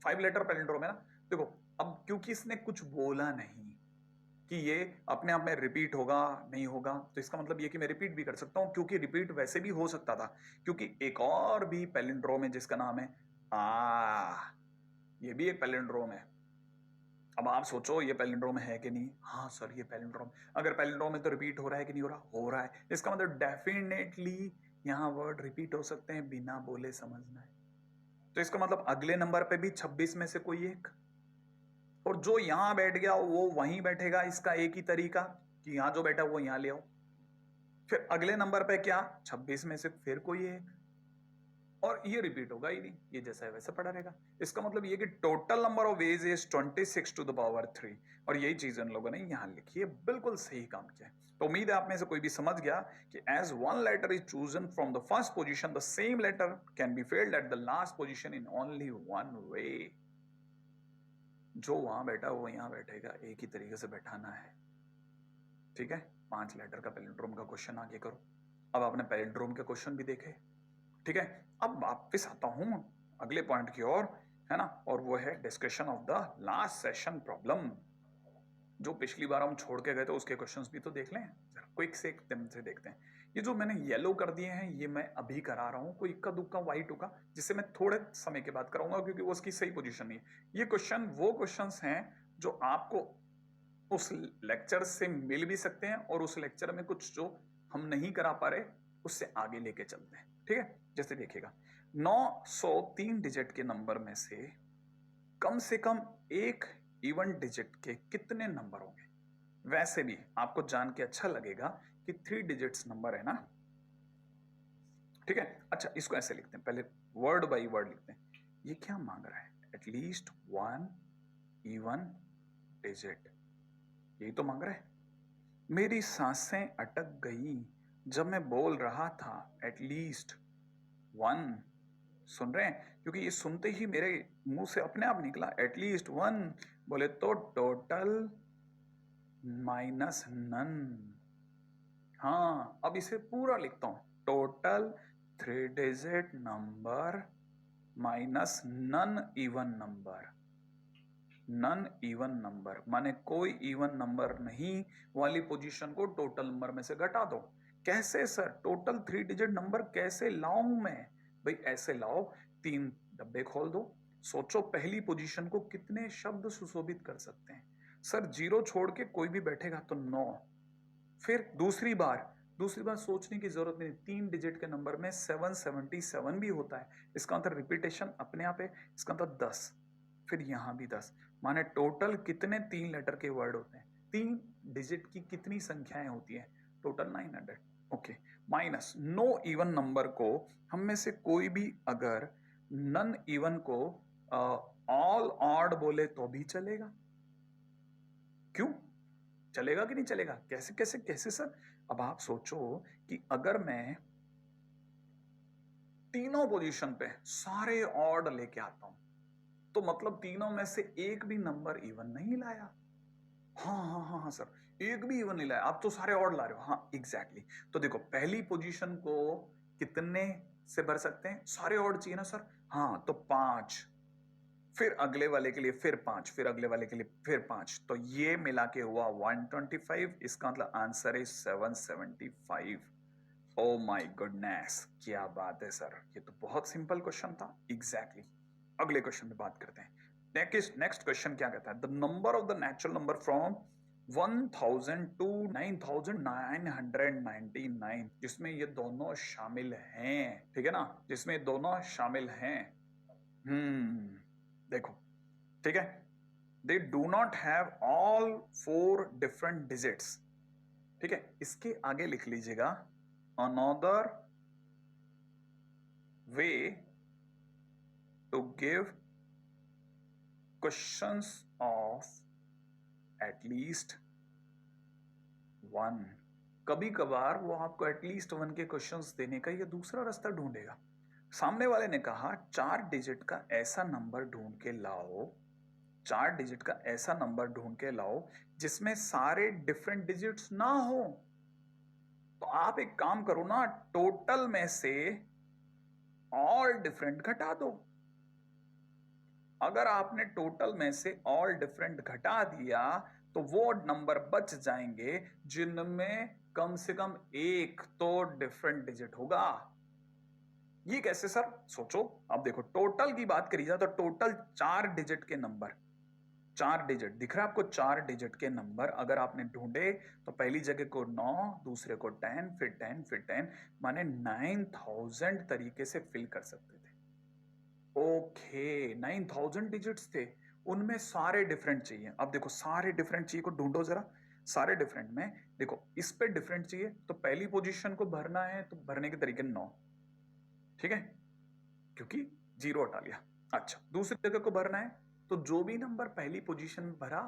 5 लेटर पैलिंड्रोम है ना। देखो अब क्योंकि इसने कुछ बोला नहीं कि ये अपने आप में रिपीट होगा नहीं होगा, तो इसका मतलब ये कि मैं रिपीट भी कर सकता हूं, क्योंकि रिपीट वैसे भी हो सकता था, क्योंकि एक और भी पैलिंड्रोम है जिसका नाम है ये भी एक पैलिंड्रोम है। अब आप सोचो ये पैलिंड्रोम है कि नहीं? हाँ सर ये पैलिंड्रोम, अगर पैलिंड्रोम है तो रिपीट हो रहा है कि नहीं हो रहा? हो रहा है। इसका मतलब डेफिनेटली यहां वर्ड रिपीट हो सकते हैं, बिना बोले समझना है। तो इसका मतलब अगले नंबर पे भी 26 में से कोई एक, और जो यहां बैठ गया वो वहीं बैठेगा। इसका एक ही तरीका कि यहां जो बैठा वो यहां ले आओ। फिर अगले नंबर पे क्या, 26 में से फिर कोई एक, और ये रिपीट होगा ही नहीं, ये जैसा है वैसा पड़ा रहेगा। इसका मतलब ये कि total number of ways is 26 to the power 3, और यही चीज इन लोगों ने यहां लिखी है। बिल्कुल सही काम किया है। तो उम्मीद है आप में से कोई भी समझ गया कि as one letter is chosen from the first position, the same letter can be filled at the last position in only one way. जो वहां बैठा वो यहां बैठेगा, एक ही तरीके से बैठाना है। ठीक है, 5 लेटर का पैलिंड्रोम का क्वेश्चन आगे करो। अब आपने पैलिंड्रोम के क्वेश्चन भी देखे, ठीक है। अब वापस आता हूं अगले पॉइंट की ओर, है ना, और वो है discussion of the last session problem. जो पिछली बार हम छोड़ के गए थे उसके क्वेश्चंस भी तो देख लें जरा, क्विक से एकदम से देखते हैं। ये जो मैंने येलो कर दिए हैं ये मैं अभी करा रहा हूं, कोई इक्का दुक्का व्हाइट होगा जिससे मैं थोड़े समय के बाद कराऊंगा, क्योंकि वो उसकी सही पोजीशन नहीं है। ये क्वेश्चन वो क्वेश्चंस हैं जो आपको उस लेक्चर से मिल भी सकते हैं, और उस लेक्चर में कुछ जो हम नहीं करा पा रहे उससे आगे लेके चलते हैं। ठीक है, जैसे देखिएगा 903 डिजिट के नंबर में से कम एक इवन डिजिट के कितने नंबर होंगे? वैसे भी आपको जान के अच्छा लगेगा कि 3 डिजिट्स नंबर है ना। ठीक है, अच्छा इसको ऐसे लिखते हैं, पहले वर्ड बाय वर्ड लिखते हैं। ये क्या मांग रहा है? एटलीस्ट 1 इवन डिजिट, यही तो मांग रहा है। मेरी सांसें अटक गई जब मैं बोल रहा था एटलीस्ट 1। सुन रहे हैं? क्योंकि ये सुनते ही मेरे मुंह से अपने आप निकला एटलीस्ट 1, बोले तो टोटल माइनस नन। हाँ, अब इसे पूरा लिखता हूं, total 3 digit number minus non even number. Non even number माने कोई इवन नंबर नहीं वाली पोजीशन को टोटल नंबर में से घटा दो। कैसे सर? टोटल 3 डिजिट नंबर कैसे लाऊं मैं? भाई ऐसे लाओ, 3 डब्बे खोल दो, सोचो पहली पोजीशन को कितने शब्द सुशोभित कर सकते हैं। सर 0 छोड़ के कोई भी बैठेगा तो 9। फिर दूसरी बार सोचने की जरूरत नहीं, 3 डिजिट के नंबर में 777 भी होता है, इसका मतलब रिपीटेशन अपने आप है, इसका मतलब 10। फिर यहां भी 10, माने टोटल कितने 3 लेटर के वर्ड होते हैं? 3 डिजिट की कितनी संख्याएं होती हैं? Total 900। Okay, minus no even number को हम में से कोई भी अगर नन इवन को ऑल ऑड बोले तो भी चलेगा। क्यों चलेगा कि नहीं चलेगा? कैसे कैसे कैसे सर? अब आप सोचो कि अगर मैं तीनों पोजीशन पे सारे ऑड लेके आता हूं, तो मतलब तीनों में से एक भी नंबर इवन नहीं लाया। हाँ हाँ हाँ हाँ सर, एक भी इवन नहीं लाया, आप तो सारे ऑड ला रहे हो। हाँ एग्जैक्टली। तो देखो पहली पोजीशन को कितने से भर सकते हैं? सारे ऑड चाहिए ना सर। हाँ तो 5, फिर अगले वाले के लिए फिर 5, फिर अगले वाले के लिए फिर 5, तो ये मिला के हुआ 125। इसका मतलब आंसर है 775। ओ माय गुडनेस, क्या बात है सर, ये तो बहुत सिंपल क्वेश्चन था। एग्जैक्टली अगले क्वेश्चन में बात करते हैं। नेक्स्ट क्वेश्चन क्या कहता है? The number of the natural number from 1000 to 9999, जिसमें ये दोनों शामिल हैं। ठीक है ना, जिसमें दोनों शामिल हैं। देखो ठीक है, they do not have all 4 different digits. ठीक है, इसके आगे लिख लीजिएगा another way to give questions of at least 1। कभी कभार वो आपको एटलीस्ट 1 के क्वेश्चंस देने का ये दूसरा रास्ता ढूंढेगा। सामने वाले ने कहा 4 डिजिट का ऐसा नंबर ढूंढ के लाओ, 4 डिजिट का ऐसा नंबर ढूंढ के लाओ जिसमें सारे डिफरेंट डिजिट्स ना हो। तो आप एक काम करो ना, टोटल में से ऑल डिफरेंट घटा दो। अगर आपने टोटल में से ऑल डिफरेंट घटा दिया तो वो नंबर बच जाएंगे जिनमें कम से कम एक तो डिफरेंट डिजिट होगा। ये कैसे सर? सोचो, अब देखो टोटल की बात करी जाए तो टोटल 4 डिजिट के नंबर, 4 डिजिट दिख रहा है आपको, 4 डिजिट के नंबर अगर आपने ढूंढे तो पहली जगह को 9, दूसरे को 10, फिर 10, फिर 10, माने 9000 तरीके से फिल कर सकते थे। ओके, 9000 डिजिट्स थे, उनमें सारे डिफरेंट चाहिए। अब देखो सारे डिफरेंट चाहिए को ढूंढो जरा, सारे डिफरेंट में देखो इस पे डिफरेंट चाहिए तो पहली पोजीशन को भरना है तो भरने के तरीके 9, ठीक है, क्योंकि 0 हटा लिया। अच्छा, दूसरी जगह को भरना है तो जो भी नंबर पहली पोजीशन में भरा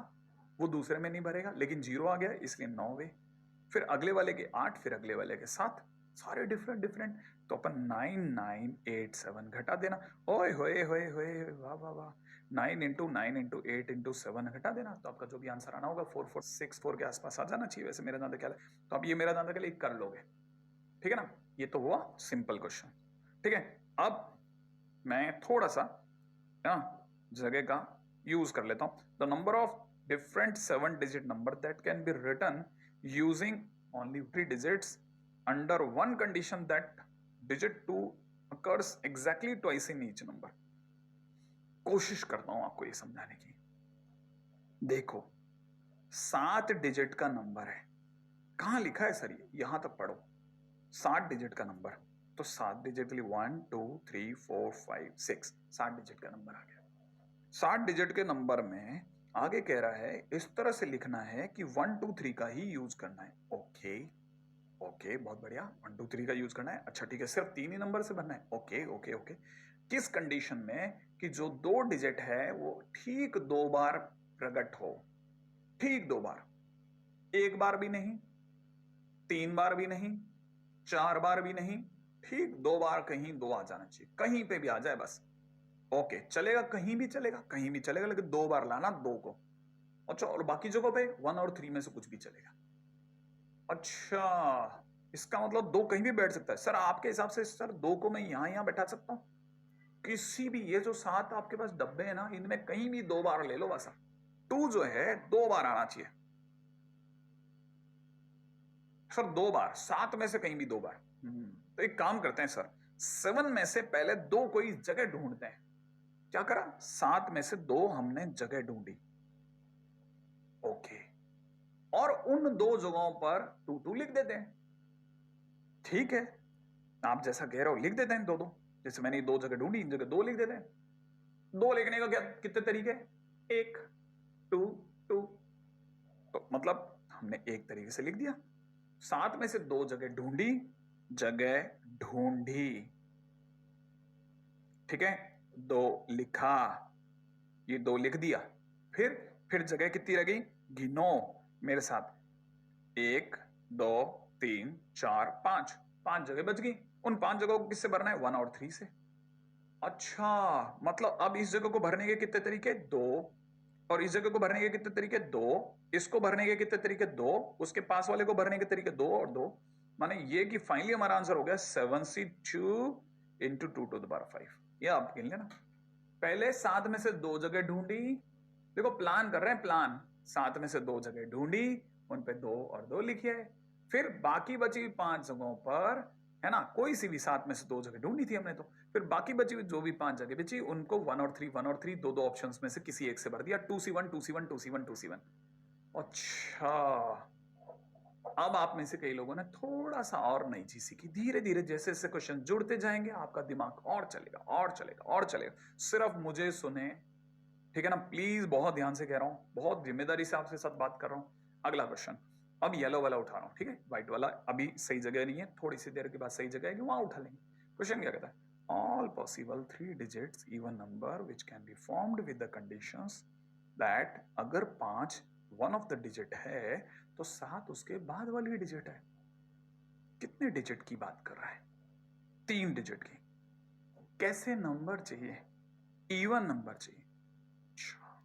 वो दूसरे में नहीं भरेगा, लेकिन 0 आ गया इसलिए 9 वे, फिर अगले वाले के 8, फिर अगले वाले के 7, सारे डिफरेंट डिफरेंट, तो अपन 9987 घटा देना। ओए होए होए होए, वाह वाह वाह, 9 इंटू 9 इंटू 8 इंटू 7 घटा देना, तो आपका जो भी आंसर आना होगा 4464 के आसपास आ जाना चाहिए वैसे मेरा ज्यादा ख्याल है। तो आप ये मेरा ज्यादा ख्याल कर लोगे, ठीक है ना? ये तो हुआ सिंपल क्वेश्चन, ठीक है। अब मैं थोड़ा सा जगह का यूज कर लेता हूं। The number of different 7 digit number that can be written using only 3 digits under one condition that digit 2 occurs exactly twice in each number। कोशिश करता हूं आपको ये समझाने की। देखो 7 डिजिट का नंबर है, कहां लिखा है सर? ये यहां तक पढ़ो, 7 डिजिट का नंबर, तो 7 डिजिट के लिए 1 2 3 4 5 6, 7 डिजिट का नंबर आ गया। 7 डिजिट के नंबर में आगे कह रहा है इस तरह से लिखना है कि 1 2 3 का ही यूज करना है। ओके ओके, बहुत बढ़िया, 1 2 3 का यूज करना है। अच्छा ठीक है, सिर्फ 3 ही नंबर से भरना है। ओके ओके ओके, किस कंडीशन में? कि जो 2 डिजिट है वो ठीक 2 बार प्रकट हो, ठीक 2 बार, 1 बार भी नहीं, 3 बार भी नहीं, 4 बार भी नहीं, ठीक 2 बार कहीं 2 आ जाना चाहिए, कहीं पे भी आ जाए बस। ओके चलेगा, कहीं भी चलेगा, कहीं भी चलेगा, लेकिन 2 बार लाना 2 को। अच्छा, और बाकी जगह पे 1 और 3 में से कुछ भी चलेगा। अच्छा, इसका मतलब 2 कहीं भी बैठ सकता है। सर आपके हिसाब से सर 2 को मैं यहां बैठा सकता हूं? किसी भी, ये जो 7 आपके पास डब्बे हैं ना, इनमें कहीं भी 2 बार ले लो बस। 2 जो है 2 बार आना चाहिए सर, 2 बार, 7 में से कहीं भी 2 बार। तो एक काम करते हैं सर, 7 में से पहले 2 कोई जगह ढूंढते हैं। क्या करा? 7 में से 2 हमने जगह ढूंढी। ओके, और उन 2 जगहों पर 2 2 लिख देते हैं। ठीक है, आप जैसा कह रहे हो लिख देते हैं 2 2, जैसे मैंने 2 जगह ढूंढी, इन जगह 2 लिख देते हैं। 2 लिखने का क्या कितने तरीके? 1 2 2, तो मतलब हमने एक तरीके से लिख दिया। 7 में से 2 जगह ढूंढी, जगह ढूंढी, ठीक है, 2 लिखा, ये 2 लिख दिया, फिर जगह कितनी रह गई? गिनो मेरे साथ, 1 2 3 4 5, 5 जगह बच गई। उन 5 जगहों को किससे भरना है? 1 और 3 से। अच्छा, मतलब अब इस जगह को भरने के कितने तरीके? 2, और इस जगह को भरने के कितने तरीके? 2, इसको भरने के कितने तरीके? 2, उसके पास वाले को भरने के तरीके 2 और 2, माने ये कि फाइनली हमारा आंसर हो गया 72 इंटू 2 टू द पावर 5। ये आप गिन लेना। पहले 7 में से 2 जगह ढूंढी, देखो प्लान कर रहे हैं, प्लान, 7 में से 2 जगह ढूंढी, उन पे 2 और 2 लिखिए, फिर बाकी बची 5 जगहों पर, है ना, कोई सी भी 7 में से 2 जगह ढूंढी थी हमने, तो फिर बाकी बची हुई जो भी 5 जगह बची उनको 1 और 3 1 और 3 दो ऑप्शंस में से किसी एक से भर दिया। 2C1 2C1 2C1 2C1। अच्छा, अब आप में से कई लोगों ने थोड़ा सा और नई चीज सीखी। धीरे धीरे जैसे जैसे क्वेश्चन जुड़ते जाएंगे आपका दिमाग और चलेगा और चलेगा और चलेगा। सिर्फ मुझे सुने, ठीक है ना, प्लीज, बहुत ध्यान से कह रहा हूं, बहुत जिम्मेदारी से आपसे साथ बात कर रहा हूं। अगला क्वेश्चन, अब येलो वाला उठा रहा हूं, ठीक है, व्हाइट वाला अभी सही जगह नहीं है, थोड़ी सी देर के बाद सही जगह है, वहां उठा लेंगे। क्वेश्चन क्या कहता है? All possible 3 digits even number which can be formed with the conditions that अगर 5 वन ऑफ द डिजिट है तो 7 उसके बाद वाली डिजिट है। कितने डिजिट की बात कर रहा है? 3 डिजिट की। कैसे नंबर चाहिए? इवन नंबर चाहिए। अच्छा,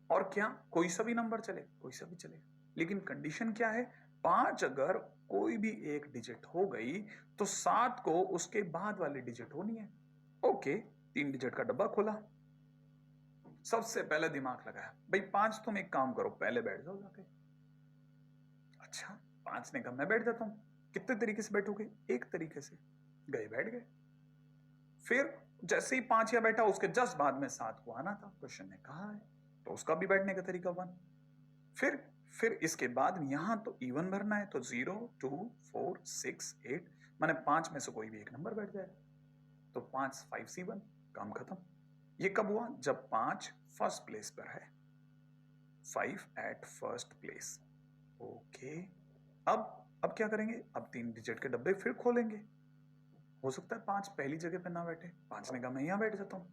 और क्या कोई सा भी नंबर चले? कोई सा भी चले, लेकिन कंडीशन क्या है? 5 अगर कोई भी एक डिजिट हो गई तो 7 को उसके बाद वाली डिजिट होनी है। ओके, 3 डिजिट का डब्बा खोला, सबसे पहले दिमाग लगाया, भाई 5 तुम एक काम करो, पहले बैठ जाओ जाके। अच्छा, 5 ने कहा मैं बैठ जाता हूं। कितने तरीके से बैठोगे? एक तरीके से, गए बैठ गए। फिर जैसे ही 5 या बैठा, उसके जस्ट बाद में 7 को आना था, क्वेश्चन ने कहा है, तो उसका भी बैठने का तरीका 1। फिर इसके बाद यहां तो इवन भरना है, तो 0 2 4 6 8, माने 5 में से कोई भी एक नंबर बैठ जाए, तो 5 5 C1, काम खत्म। ये कब हुआ? जब 5 फर्स्ट प्लेस पर है, 5 एट फर्स्ट प्लेस। ओके, अब क्या करेंगे? अब 3 डिजिट के डब्बे फिर खोलेंगे। हो सकता है 5 पहली जगह पे ना बैठे, 5 ने कहा मैं यहां बैठ जाता हूं।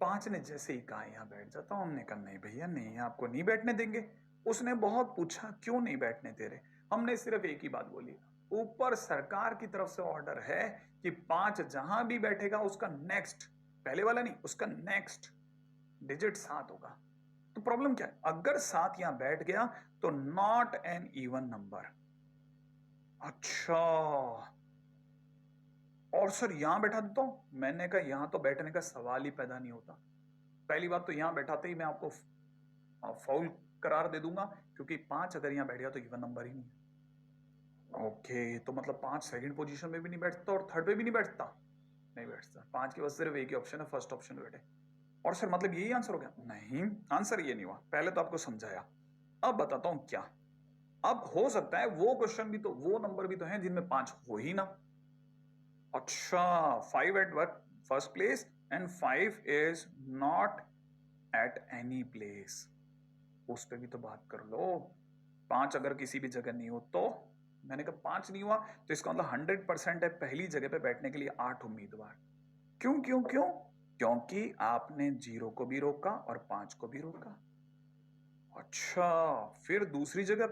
5 ने जैसे ही कहा यहां बैठ जाता हूं, हमने कहा नहीं भैया नहीं, आपको नहीं बैठने देंगे। उसने बहुत पूछा क्यों नहीं बैठने दे रहे, हमने सिर्फ एक ही बात बोली, ऊपर सरकार की तरफ से ऑर्डर है कि 5 जहां भी बैठेगा उसका नेक्स्ट, पहले वाला नहीं, उसका नेक्स्ट डिजिट 7 होगा। तो प्रॉब्लम क्या है? अगर 7 यहां बैठ गया तो नॉट एन इवन नंबर। अच्छा, और सर यहां बैठा देता हूं? मैंने कहा यहां तो बैठने का सवाल ही पैदा नहीं होता। पहली बात तो यहां बैठाते ही मैं आपको फाउल करार दे दूंगा, क्योंकि 5 अगर यहां बैठ गया तो इवन नंबर ही नहीं है। ओके, तो मतलब 5 सेकंड पोजीशन में भी नहीं बैठता और थर्ड पे भी नहीं बैठता, नहीं बैठता। 5 के पास सिर्फ एक ही ऑप्शन है, फर्स्ट ऑप्शन बैठे। और सर मतलब यही आंसर हो गया? नहीं, आंसर ये नहीं हुआ, पहले तो आपको समझाया, अब बताता हूं क्या। अब हो सकता है वो क्वेश्चन भी तो, वो नंबर भी तो है जिनमें 5 हो ही ना। अच्छा, 5 at first place and 5 is not at any place, उस पर भी तो बात कर लो। 5 अगर किसी भी जगह नहीं हो तो, मैंने कहा 5 नहीं हुआ तो इसका मतलब 100% है पहली जगह पे बैठने के लिए 8 उम्मीदवार। क्यों क्यों क्यों? क्योंकि आपने 0 को भी रोका और 5 को भी रोका। अच्छा, फिर दूसरी जगह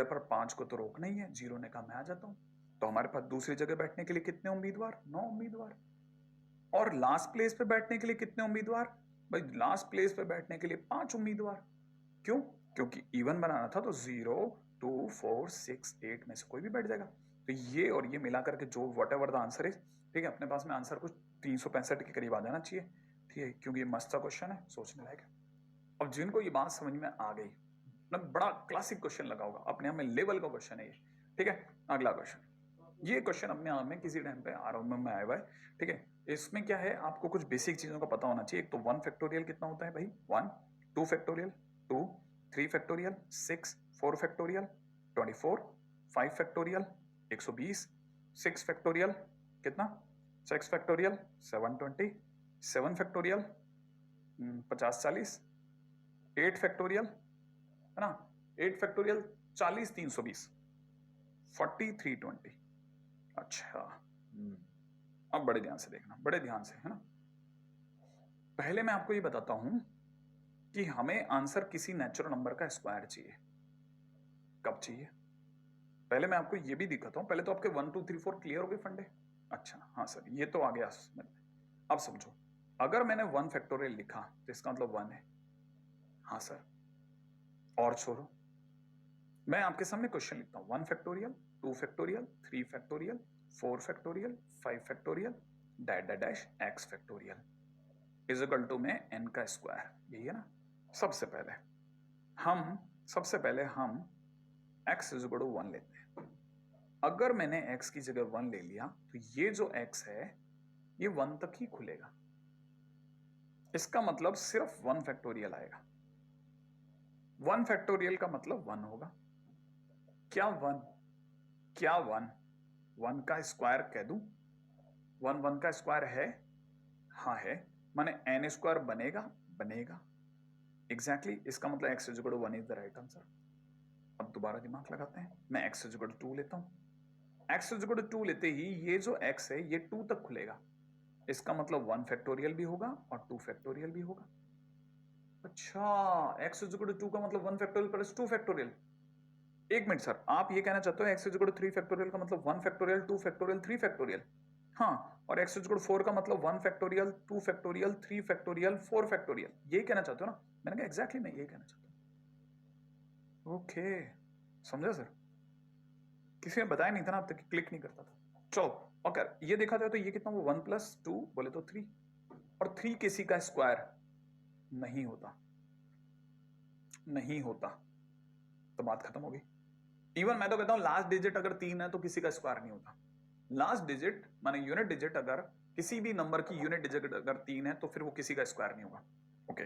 पर 5 को तो रोकना ही है, 0 ने कहा मैं आ जाता हूं, तो हमारे पास दूसरी जगह बैठने के लिए कितने उम्मीदवार? 9 उम्मीदवार। और लास्ट प्लेस पे बैठने के लिए कितने उम्मीदवार? भाई लास्ट प्लेस पे बैठने के लिए 5 उम्मीदवार। क्यों? क्योंकि इवन बनाना था, तो 0 2 4 6 8 में से कोई भी बैठ जाएगा। तो ये और ये मिलाकर के जो वट एवर द आंसर है, ठीक है, अपने पास में आंसर कुछ 365 के करीब आ जाना चाहिए, ठीक है, क्योंकि ये मस्त सा क्वेश्चन है, सोचने लायक है। अब जिनको ये बात समझ में आ गई, मतलब बड़ा क्लासिक क्वेश्चन लगा होगा, अपने आप में लेवल का क्वेश्चन है ये, ठीक है। अगला क्वेश्चन, ये क्वेश्चन अपने आप में किसी टाइम पे आरंभ में आया हुआ है, ठीक है। इसमें क्या है, आपको कुछ बेसिक चीजों का पता होना चाहिए। एक तो 1 फैक्टोरियल कितना होता है भाई? 1, 2 factorial 2, 3 factorial 6, 4 factorial 24, 5 factorial 120, 6 factorial कितना? 6 फैक्टोरियल 720, 7 फैक्टोरियल 50 40, 8 फैक्टोरियल है ना, 8 फैक्टोरियल 40 320, 40 320। अच्छा, अब बड़े ध्यान से देखना, बड़े ध्यान से, है ना। पहले मैं आपको ये बताता हूं कि हमें आंसर किसी नेचुरल नंबर का स्क्वायर चाहिए। कब चाहिए? पहले मैं आपको ये भी दिखाता हूं। पहले तो आपके 1 2 3 4 क्लियर हो गए फंडे? अच्छा, हाँ सर, ये तो आ गया समझ में। अब समझो, अगर मैंने 1 फैक्टोरियल लिखा तो इसका मतलब 1 है। हाँ सर, और छोड़ो, मैं आपके सामने क्वेश्चन लिखता हूं, 1 factorial 2 factorial 3 factorial 4 factorial 5 factorial dash dash dash x factorial is equal to में n का स्क्वायर, यही है ना। सबसे पहले हम x इज इक्वल टू 1 लेते हैं। अगर मैंने x की जगह 1 ले लिया तो ये जो x है ये 1 तक ही खुलेगा, इसका मतलब सिर्फ 1 फैक्टोरियल आएगा। 1 फैक्टोरियल का मतलब 1 होगा। क्या 1 1 का स्क्वायर कह दूं? 1 का स्क्वायर है, हाँ है, माने n स्क्वायर बनेगा एग्जैक्टली इसका मतलब x is equal to 1 is the right answer. अब दोबारा दिमाग लगाते हैं, मैं x इज इक्वल टू 2 लेता हूं। x इज इक्वल टू 2 लेते ही ये जो x है ये 2 तक खुलेगा, इसका मतलब 1 फैक्टोरियल भी होगा और 2 फैक्टोरियल भी होगा। अच्छा, x इज इक्वल टू 2 का मतलब 1 फैक्टोरियल प्लस 2 फैक्टोरियल। एक मिनट सर, आप ये कहना चाहते हो x is equal to 3 factorial का मतलब 1 फैक्टोरियल 2 फैक्टोरियल 3 फैक्टोरियल? हाँ, और x इक्वल 4 का मतलब 1 फैक्टोरियल 2 फैक्टोरियल 3 फैक्टोरियल 4 फैक्टोरियल, ये कहना चाहते हो ना? मैंने कहा एग्जैक्टली मैं ये कहना चाहता हूँ। ओके, समझा सर? किसी ने बताया नहीं था ना अब तक, क्लिक नहीं करता था। चलो, और ये देखा जाए तो ये कितना हुआ 1 + 2 बोले तो 3, और 3 किसी का स्क्वायर नहीं होता, नहीं होता, तो बात खत्म हो गई। इवन मैं तो कहता हूं लास्ट डिजिट अगर 3 है तो किसी का स्क्वायर नहीं होता। लास्ट डिजिट माने यूनिट डिजिट, अगर किसी भी नंबर की यूनिट डिजिट अगर 3 है तो फिर वो किसी का स्क्वायर नहीं होगा। ओके,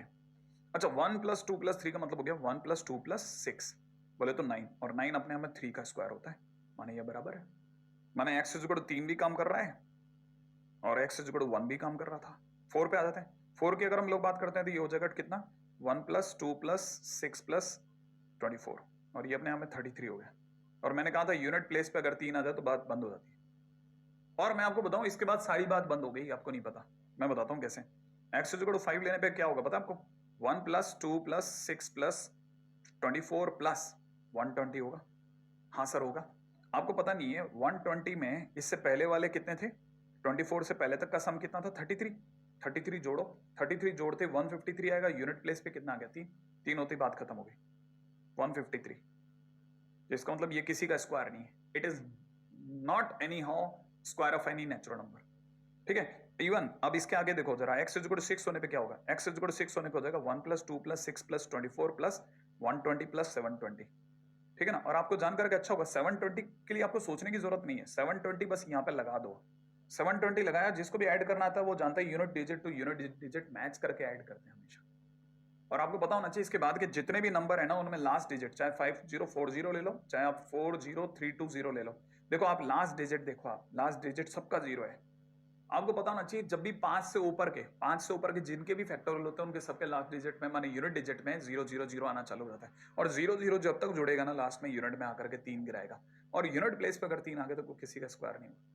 अच्छा 1 + 2 + 3 का मतलब हो गया 1 + 2 + 6 बोले तो 9, और 9 अपने आप में 3 का स्क्वायर होता है, माने ये बराबर है। माने x इक्वल 3 भी काम कर रहा है और x इक्वल 1 भी काम कर रहा था। 4 पे आ जाते हैं। 4 की अगर हम लोग बात करते हैं तो ये हो जाएगा कितना 1 + 2 + 6 + 24, और ये अपने आप में 33 हो गया। और मैंने कहा था यूनिट प्लेस पे अगर 3 आ जाए तो बात बंद हो जाती है। और मैं आपको बताऊं इसके बाद सारी बात बंद हो गई, आपको नहीं पता, मैं बताता हूं कैसे। x इक्वल 5 लेने पे क्या होगा पता है आपको? 1 + 2 + 6 + 24 + 120 होगा। हाँ सर होगा। आपको पता नहीं है 120 में इससे पहले वाले कितने थे? 24 से पहले तक का सम कितना था? 33। 33 जोड़ो, 33 जोड़ते 153 आएगा। यूनिट प्लेस पे कितना आ गया? 3। 3 होती बात खत्म हो गई, 153। इसका मतलब ये किसी का स्क्वायर नहीं है। It is not any how square of any natural number. ठीक है, इवन अब इसके आगे देखो जरा, x इक्वल 6 होने पे क्या होगा? x इक्वल 6 होने पे हो जाएगा 1 + 2 + 6 + 24 + 120 + 720। ठीक है ना? और आपको जानकर के अच्छा होगा, 720 के लिए आपको सोचने की जरूरत नहीं है, 720 बस यहाँ पे लगा दो। 720 लगाया, जिसको भी ऐड करना आता है वो जानता है unit digit to unit digit match करके ऐड करते हैं हमेशा। और आपको पता होना चाहिए इसके बाद के जितने भी नंबर है ना उनमें लास्ट डिजिट, चाहे 5040 ले लो, चाहे आप 40320 ले लो, देखो आप लास्ट डिजिट देखो, आप लास्ट डिजिट सबका 0 है। आपको पता होना चाहिए जब भी 5 से ऊपर के जिनके भी फैक्टोरियल होते हैं उनके सबके लास्ट डिजिट में माने यूनिट डिजिट में 000 आना चालू हो जाता है। और 00 जब तक जुड़ेगा ना लास्ट में यूनिट में आकर के 3 गिराएगा, और यूनिट प्लेस पे अगर 3 आ गए तो किसी का स्क्वायर नहीं होगा।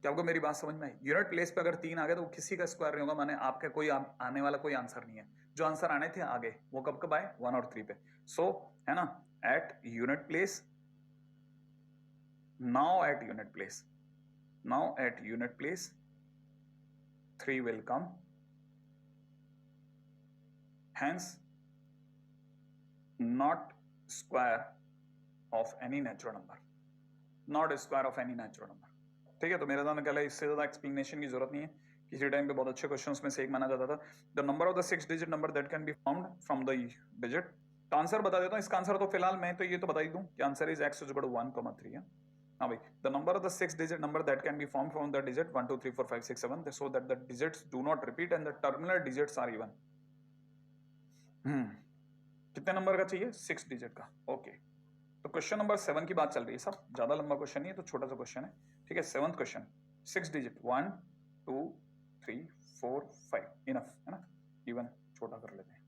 क्या आपको मेरी बात समझ में आई? यूनिट प्लेस पे अगर 3 आ गए तो किसी का स्क्वायर नहीं होगा, माने आपका कोई आने वाला कोई आंसर नहीं है। जो आंसर आने थे आगे वो कब कब आए? 1 और 3 पे। सो है ना, at unit place, now at unit place, now at unit place 3 will come, hence not square of any natural number, not square of any natural number। ठीक है, तो मेरा दाना कहला इससे ज्यादा एक्सप्लेनेशन की जरूरत नहीं है। किसी टाइम पे बहुत अच्छे क्वेश्चंस में से एक माना जाता था, the number of the 6 digit number that can be found from the digit. तो आंसर बता देता हूँ इसका। आंसर तो फिलहाल मैं तो ये तो बता ही दूं कि answer is x equal to 1,3 है। हाँ भाई, the number of the 6 digit number that can be found from the digit 1 2 3 4 5 6 7 so that the digits do not repeat and the terminal digits are even. कितने number का चाहिए? 6 digit का। Okay, तो question number 7 की बात चल रही है सब, ज्यादा लंबा क्वेश्चन नहीं है, तो छोटा सा क्वेश्चन है। ठीक है, 7th क्वेश्चन, 6 डिजिट 1 2 3 4 5 इनफ है ना, इवन छोटा कर लेते हैं।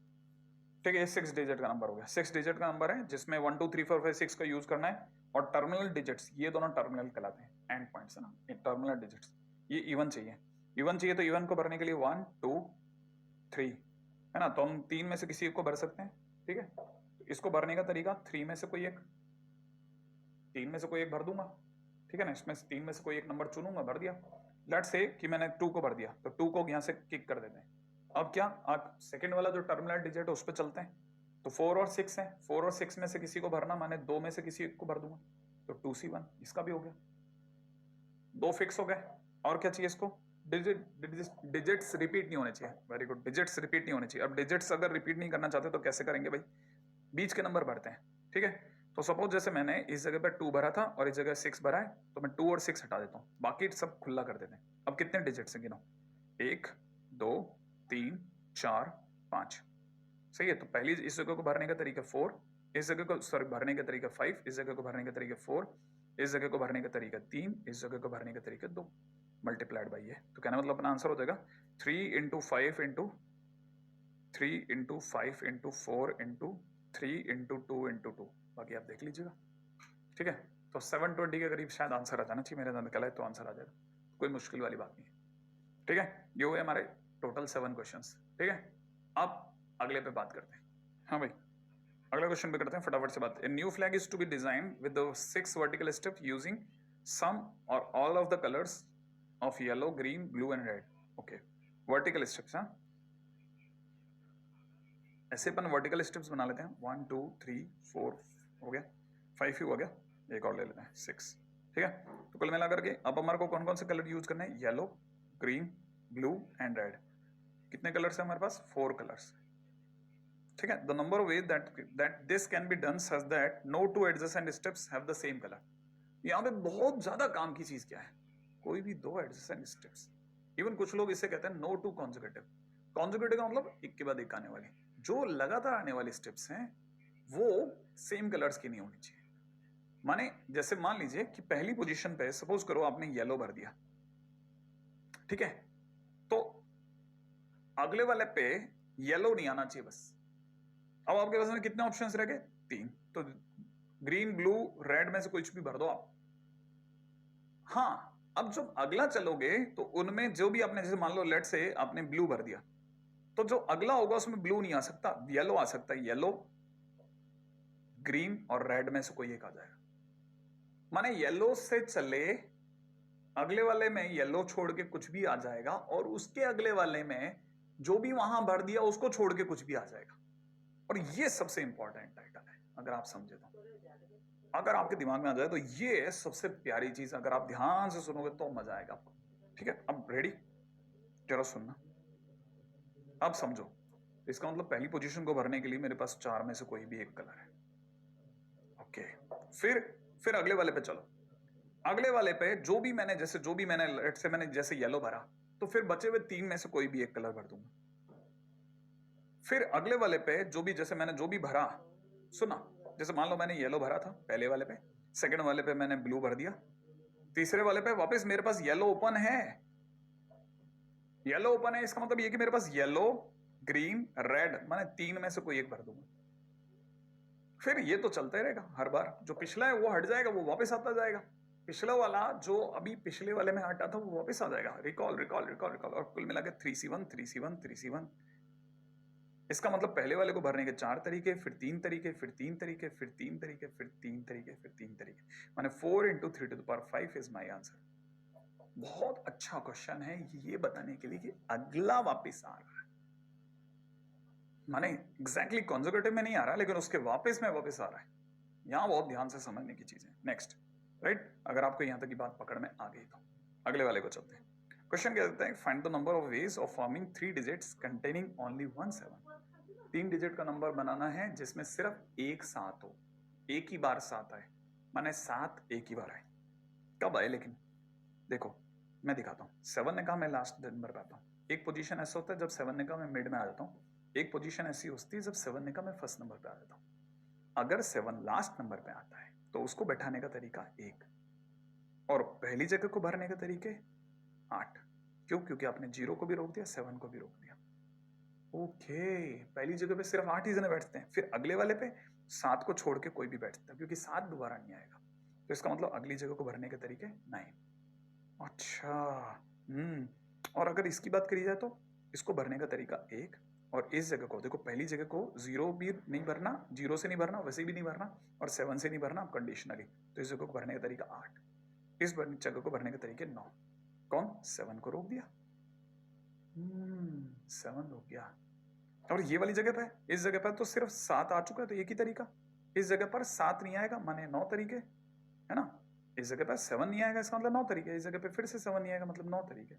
ठीक है, ये 6 डिजिट का नंबर हो गया। 6 डिजिट का नंबर है जिसमें 1 2 3 4 5 6 का यूज करना है, और टर्मिनल डिजिट्स ये दोनों टर्मिनल कहलाते हैं, एंड पॉइंट्स है ना, ये टर्मिनल डिजिट्स। ये इवन चाहिए, इवन चाहिए, तो इवन को भरने के लिए 1 2 3 है ना, तो हम 3 में से किसी एक को भर सकते हैं। ठीक है, तो इसको भरने का तरीका 3 में से कोई एक, 3 में से कोई एक भर दूंगा। ठीक है ना, इसमें 3 में से कोई एक नंबर चुनूंगा, भर दिया। लेट्स से कि मैंने 2 को भर दिया, तो 2 को यहाँ से किक कर देते हैं। अब क्या, आप सेकंड वाला जो टर्मिनल डिजिट है उस पर चलते हैं। तो 4 और 6 है, 4 और 6 में से किसी को भरना, माने 2 में से किसी एक को भर दूंगा, तो 2C1 इसका भी हो गया, 2 फिक्स हो गए। और क्या चाहिए इसको? डिजिट्स रिपीट नहीं होने चाहिए। वेरी गुड, डिजिट्स रिपीट नहीं होने चाहिए। अब डिजिट्स अगर रिपीट नहीं करना चाहते तो कैसे करेंगे भाई? बीच के नंबर भरते हैं। ठीक है, तो सपोज जैसे मैंने इस जगह पे 2 भरा था और इस जगह 6 भरा है, तो मैं 2 और 6 हटा देता हूँ, बाकी सब खुला कर देते हैं। अब कितने डिजिट्स हैं गिनो, 1 2 3 4 5। सही है, तो पहली इस जगह को भरने का तरीका 4, इस जगह को सॉरी भरने का तरीका 5, इस जगह को भरने का तरीका 4, इस जगह को भरने का तरीका 3, इस जगह को भरने का तरीका 2 मल्टीप्लाइड बाई ये। तो कहना मतलब अपना आंसर हो जाएगा 3 × 5 × 3 × 5 × 4 × 3 × 2 × 2। बाकी आप देख लीजिएगा। ठीक है, तो 720 के करीब शायद आंसर आ जाना चाहिए मेरे अंदर, कल तो आंसर आ जाएगा, कोई मुश्किल वाली बात नहीं है। ठीक है, ये हुए हमारे टोटल 7 क्वेश्चंस। ठीक है, अब अगले पे बात करते हैं। हाँ भाई, अगले क्वेश्चन पे करते हैं फटाफट से बात। A new flag is to be design with the 6 vertical step using some or all of the colours of yellow, green, blue and red. Okay, vertical steps. हाँ, ऐसे अपन वर्टिकल स्टेप्स बना लेते हैं। 1 2 3 4 हो गया, 5 ही हो गया, एक और ले लेते हैं 6। ठीक है, तो कुल मिलाकर के अब हमारे को कौन कौन से कलर यूज करने हैं? Yellow, green, blue and red. कितने कलर्स है हमारे पास? 4 कलर्स। ठीक है, the number of ways that this can be done such that no two adjacent steps have the same colour. यहाँ पे बहुत ज्यादा काम की चीज क्या है? कोई भी दो एडजेसेंट स्टेप्स, इवन कुछ लोग इसे कहते हैं नो टू कॉन्जुगेटिव। कॉन्जुगेटिव का मतलब एक के बाद एक आने वाली, जो लगातार आने वाली स्टेप्स हैं वो सेम कलर्स की नहीं होनी चाहिए। माने जैसे मान लीजिए कि पहली पोजीशन पे सपोज करो आपने येलो भर दिया, ठीक है, तो अगले वाले पे येलो नहीं आना चाहिए बस। अब आपके पास में कितने ऑप्शंस रह गए? 3। तो ग्रीन, ब्लू, रेड में से कुछ भी भर दो आप। हाँ, अब जब अगला चलोगे तो उनमें जो भी आपने, जैसे मान लो लेट से आपने ब्लू भर दिया, तो जो अगला होगा उसमें ब्लू नहीं आ सकता, येलो आ सकता है। येलो, ग्रीन और रेड में से कोई एक आ जाएगा। माने येलो से चले, अगले वाले में येलो छोड़ के कुछ भी आ जाएगा, और उसके अगले वाले में जो भी वहां भर दिया उसको छोड़ के कुछ भी आ जाएगा। और ये सबसे इंपॉर्टेंट टाइटल है, अगर आप समझे तो, अगर आपके दिमाग में आ जाए तो ये सबसे प्यारी चीज, अगर आप ध्यान से सुनोगे तो मजा आएगा आपको। ठीक है, अब रेडी, जरा सुनना, अब समझो। इसका मतलब पहली पोजीशन को भरने के लिए मेरे पास 4 में से कोई भी एक कलर है। ओके, फिर अगले वाले पे चलो। अगले वाले पे जो भी मैंने लेट से मैंने जैसे येलो भरा, तो फिर बचे हुए 3 में से कोई भी एक कलर भर दूंगा। फिर अगले वाले पे जो भी भरा, सुना, जैसे मान लो मैंने येलो भरा था पहले वाले पे, सेकंड वाले पे मैंने ब्लू भर दिया, तीसरे वाले पे वापस मेरे पास येलो ओपन है। येलो ओपन है, इसका मतलब ये कि मेरे पास येलो, ग्रीन, रेड, माने 3 में से कोई एक भर दूंगा। फिर ये तो चलता ही रहेगा, हर बार जो पिछला है वो हट जाएगा, वो वापस आता जाएगा। पिछला वाला जो अभी पिछले वाले में हटा था वो वापस आ जाएगा। रिकॉल रिकॉल रिकॉल रिकॉल, और कुल मिला के 3C1 3C1 3C1। इसका मतलब पहले वाले को भरने के 4 तरीके, फिर 3 तरीके, फिर 3 तरीके, फिर 3 तरीके, फिर 3 तरीके, फिर 3 तरीके, माने 4 × 3⁵ इज माई आंसर। बहुत अच्छा क्वेश्चन है ये बताने के लिए कि अगला वापस आ रहा है, माने एग्जैक्टली कॉन्जुगेटिव में नहीं आ रहा, लेकिन उसके वापस में वापस आ रहा है। यहां बहुत ध्यान से समझने की चीज है। नेक्स्ट, राइट, अगर आपको यहां तक की बात पकड़ में आ गई तो अगले वाले को चलते हैं। क्वेश्चन क्या देता है? Find the number of ways of forming 3 digits containing only 1 7। 3 digit का नंबर बनाना है जिसमें सिर्फ एक 7 हो, एक ही बार 7 आए, माने 7 एक ही बार आए। कब आए? लेकिन देखो मैं दिखाता हूँ। 7 ने कहा मैं लास्ट नंबर पे आता हूँ। एक पोजीशन ऐसा होता है जब 7 ने कहा मैं मिड में आ जाता हूँ, एक पोजीशन ऐसी होती है जब 7 ने कहा मैं फर्स्ट नंबर पे आ जाता हूँ। अगर 7 लास्ट नंबर पे आता है तो उसको बैठाने का तरीका 1, और पहली जगह को भरने का तरीके 8। क्यों? क्योंकि आपने 0 को भी रोक दिया, 7 को भी रोक दिया। ओके, पहली जगह पे सिर्फ 8 ही जने बैठते हैं, फिर अगले वाले पे 7 को छोड़ के कोई भी बैठता है, क्योंकि 7 दोबारा नहीं आएगा। तो इसका मतलब अगली जगह को भरने के तरीके 9। अच्छा, और अगर इसकी बात करी जाए तो इसको भरने का तरीका 1, और इस जगह को देखो, पहली जगह को 0 भी नहीं भरना, 0 से नहीं भरना, वैसे भी नहीं भरना, और 7 से नहीं भरना कंडीशनली। तो इस जगह को भरने का तरीका 8, इस जगह को भरने के तरीके 9। कौन? 7 को रोक दिया, 7 रोक गया। और ये वाली जगह पे, इस जगह पर तो सिर्फ 7 आ चुका है, तो एक ही तरीका। इस जगह पर 7 नहीं आएगा, माने 9 तरीके, है ना। इस जगह पर 7 नहीं आएगा, इसका मतलब 9 तरीके। इस जगह पे फिर से 7 नहीं आएगा, मतलब 9 तरीके।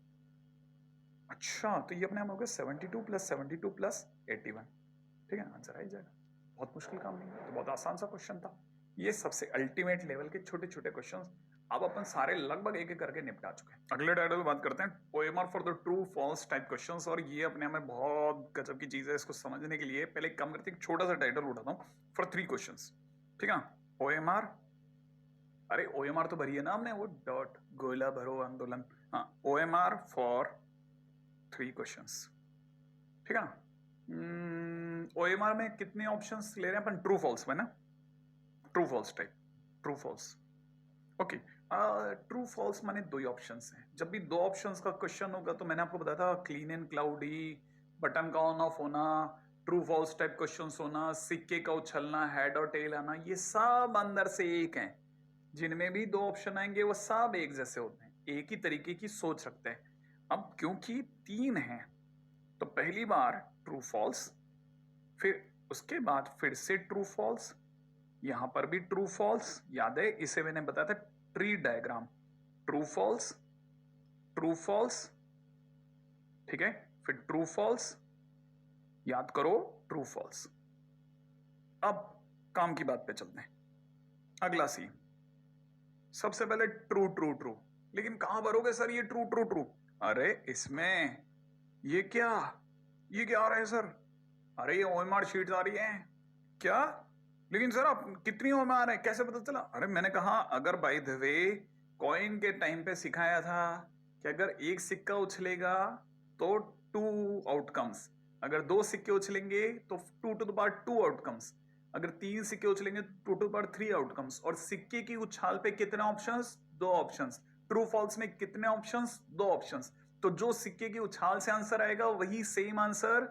अच्छा, तो ये अपने आप हो गया 72 + 72 + 81। ठीक है, आंसर आ ही जाएगा। बहुत मुश्किल काम नहीं है, तो बहुत आसान सा क्वेश्चन था। ये सबसे अल्टीमेट लेवल के छोटे छोटे क्वेश्चंस अब अपन सारे लगभग एक एक करके निपटा चुके हैं। अगले टाइटल बात करते हैं, OMR for the true false type questions. और ये अपने आप में बहुत गजब की चीज है। इसको समझने के लिए पहले कम करते एक छोटा सा टाइटल उठाता हूँ, फॉर 3 क्वेश्चंस। ठीक है, ओएमआर, अरे ओएमआर तो भरी है ना हमने, वो डॉट गोला भरो आंदोलन। हाँ, ओएमआर फॉर 3 क्वेश्चंस। ठीक है ना। ओएमआर में कितने ऑप्शंस ले रहे हैं अपन? ट्रू फॉल्स में ना, true false type, true false. Okay, true false माने 2 ही ऑप्शंस हैं। जब भी 2 ऑप्शंस का क्वेश्चन होगा तो मैंने आपको बताया था क्लीन एंड क्लाउडी, बटन का ऑन ऑफ होना, ट्रू फॉल्स टाइप क्वेश्चंस होना, सिक्के का उछलना, हेड और टेल आना, ये सब अंदर से एक है। जिनमें भी दो ऑप्शन आएंगे वो सब एक जैसे होते हैं, एक ही तरीके की सोच रखते हैं। अब क्योंकि 3 हैं तो पहली बार ट्रू फॉल्स, फिर उसके बाद फिर से ट्रू फॉल्स, यहां पर भी ट्रू फॉल्स। याद है इसे मैंने बताया था tree diagram, true false true false, ठीक है, फिर ट्रू फॉल्स, याद करो ट्रू फॉल्स। अब काम की बात पे चलते हैं। अगला सी, सबसे पहले ट्रू ट्रू ट्रू, लेकिन कहां भरोगे सर ये ट्रू ट्रू ट्रू? अरे इसमें ये क्या आ रहा है सर? अरे ये ओएमआर शीट्स आ रही हैं क्या? लेकिन सर आप कितनी ओएमआर है कैसे पता चला? अरे मैंने कहा अगर बाय द वे कॉइन के टाइम पे सिखाया था कि अगर एक सिक्का उछलेगा तो 2 आउटकम्स, अगर 2 सिक्के उछलेंगे तो 2 टू द पावर 2 आउटकम्स, अगर 3 सिक्के उछलेंगे 2 टू द पावर 3 आउटकम्स, और सिक्के की उछाल पे कितने ऑप्शंस? 2 ऑप्शंस। ट्रू फॉल्स में कितने ऑप्शंस? 2 ऑप्शंस। तो जो सिक्के की उछाल से आंसर आएगा वही same answer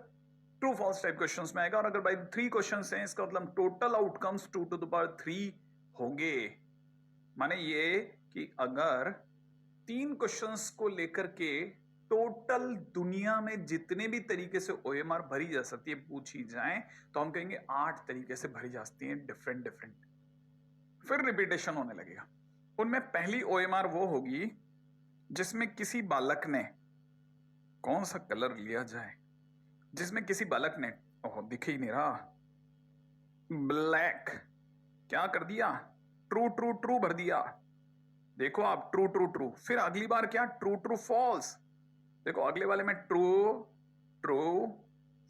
true false type questions में आएगा। और अगर बाई 3 क्वेश्चंस हैं इसका मतलब total outcomes 2 to the power 3 होंगे। माने ये कि अगर 3 क्वेश्चंस को लेकर के टोटल दुनिया में जितने भी तरीके से ओएमआर भरी जा सकती है पूछी जाए तो हम कहेंगे 8 तरीके से भरी जा सकती है, डिफरेंट डिफरेंट। फिर रिपीटेशन होने लगेगा। उनमें पहली ओएमआर वो होगी जिसमें किसी बालक ने, कौन सा कलर लिया जाए, जिसमें किसी बालक ने, ओह दिख ही नहीं रहा, ब्लैक, क्या कर दिया? ट्रू ट्रू ट्रू भर दिया। देखो आप ट्रू ट्रू ट्रू, फिर अगली बार क्या? True true false. देखो अगले वाले में ट्रू ट्रू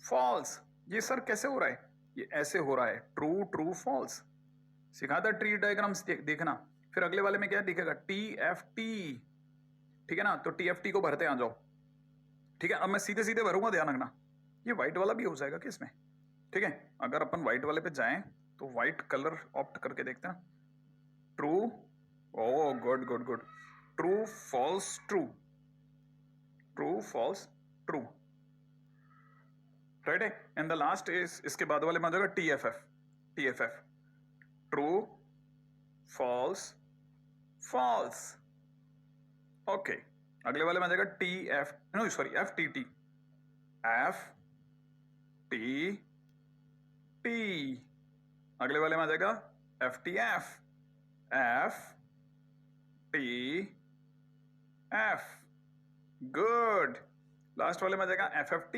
फॉल्स। ये सर कैसे हो रहा है? ये ऐसे हो रहा है, ट्रू ट्रू फॉल्स। सिखा था ट्री डायग्राम्स देखना। फिर अगले वाले में क्या दिखेगा? TFT, ठीक है ना? तो TFT को भरते आ जाओ, ठीक है। अब मैं सीधे सीधे भरूंगा, ध्यान रखना। ये व्हाइट वाला भी हो जाएगा कि इसमें? ठीक है, अगर अपन व्हाइट वाले पे जाएं तो व्हाइट कलर ऑप्ट करके देखते हैं। True, oh good good good, true false true, true false true, right है। एंड द लास्ट इज, इसके बाद वाले में आ जाएगा TFF, TFF, true false false. Okay, अगले वाले में आ जाएगा TF, no sorry FTT, FTT। अगले वाले में आ जाएगा FTF, FTF, गुड। लास्ट वाले में आ जाएगा FFT,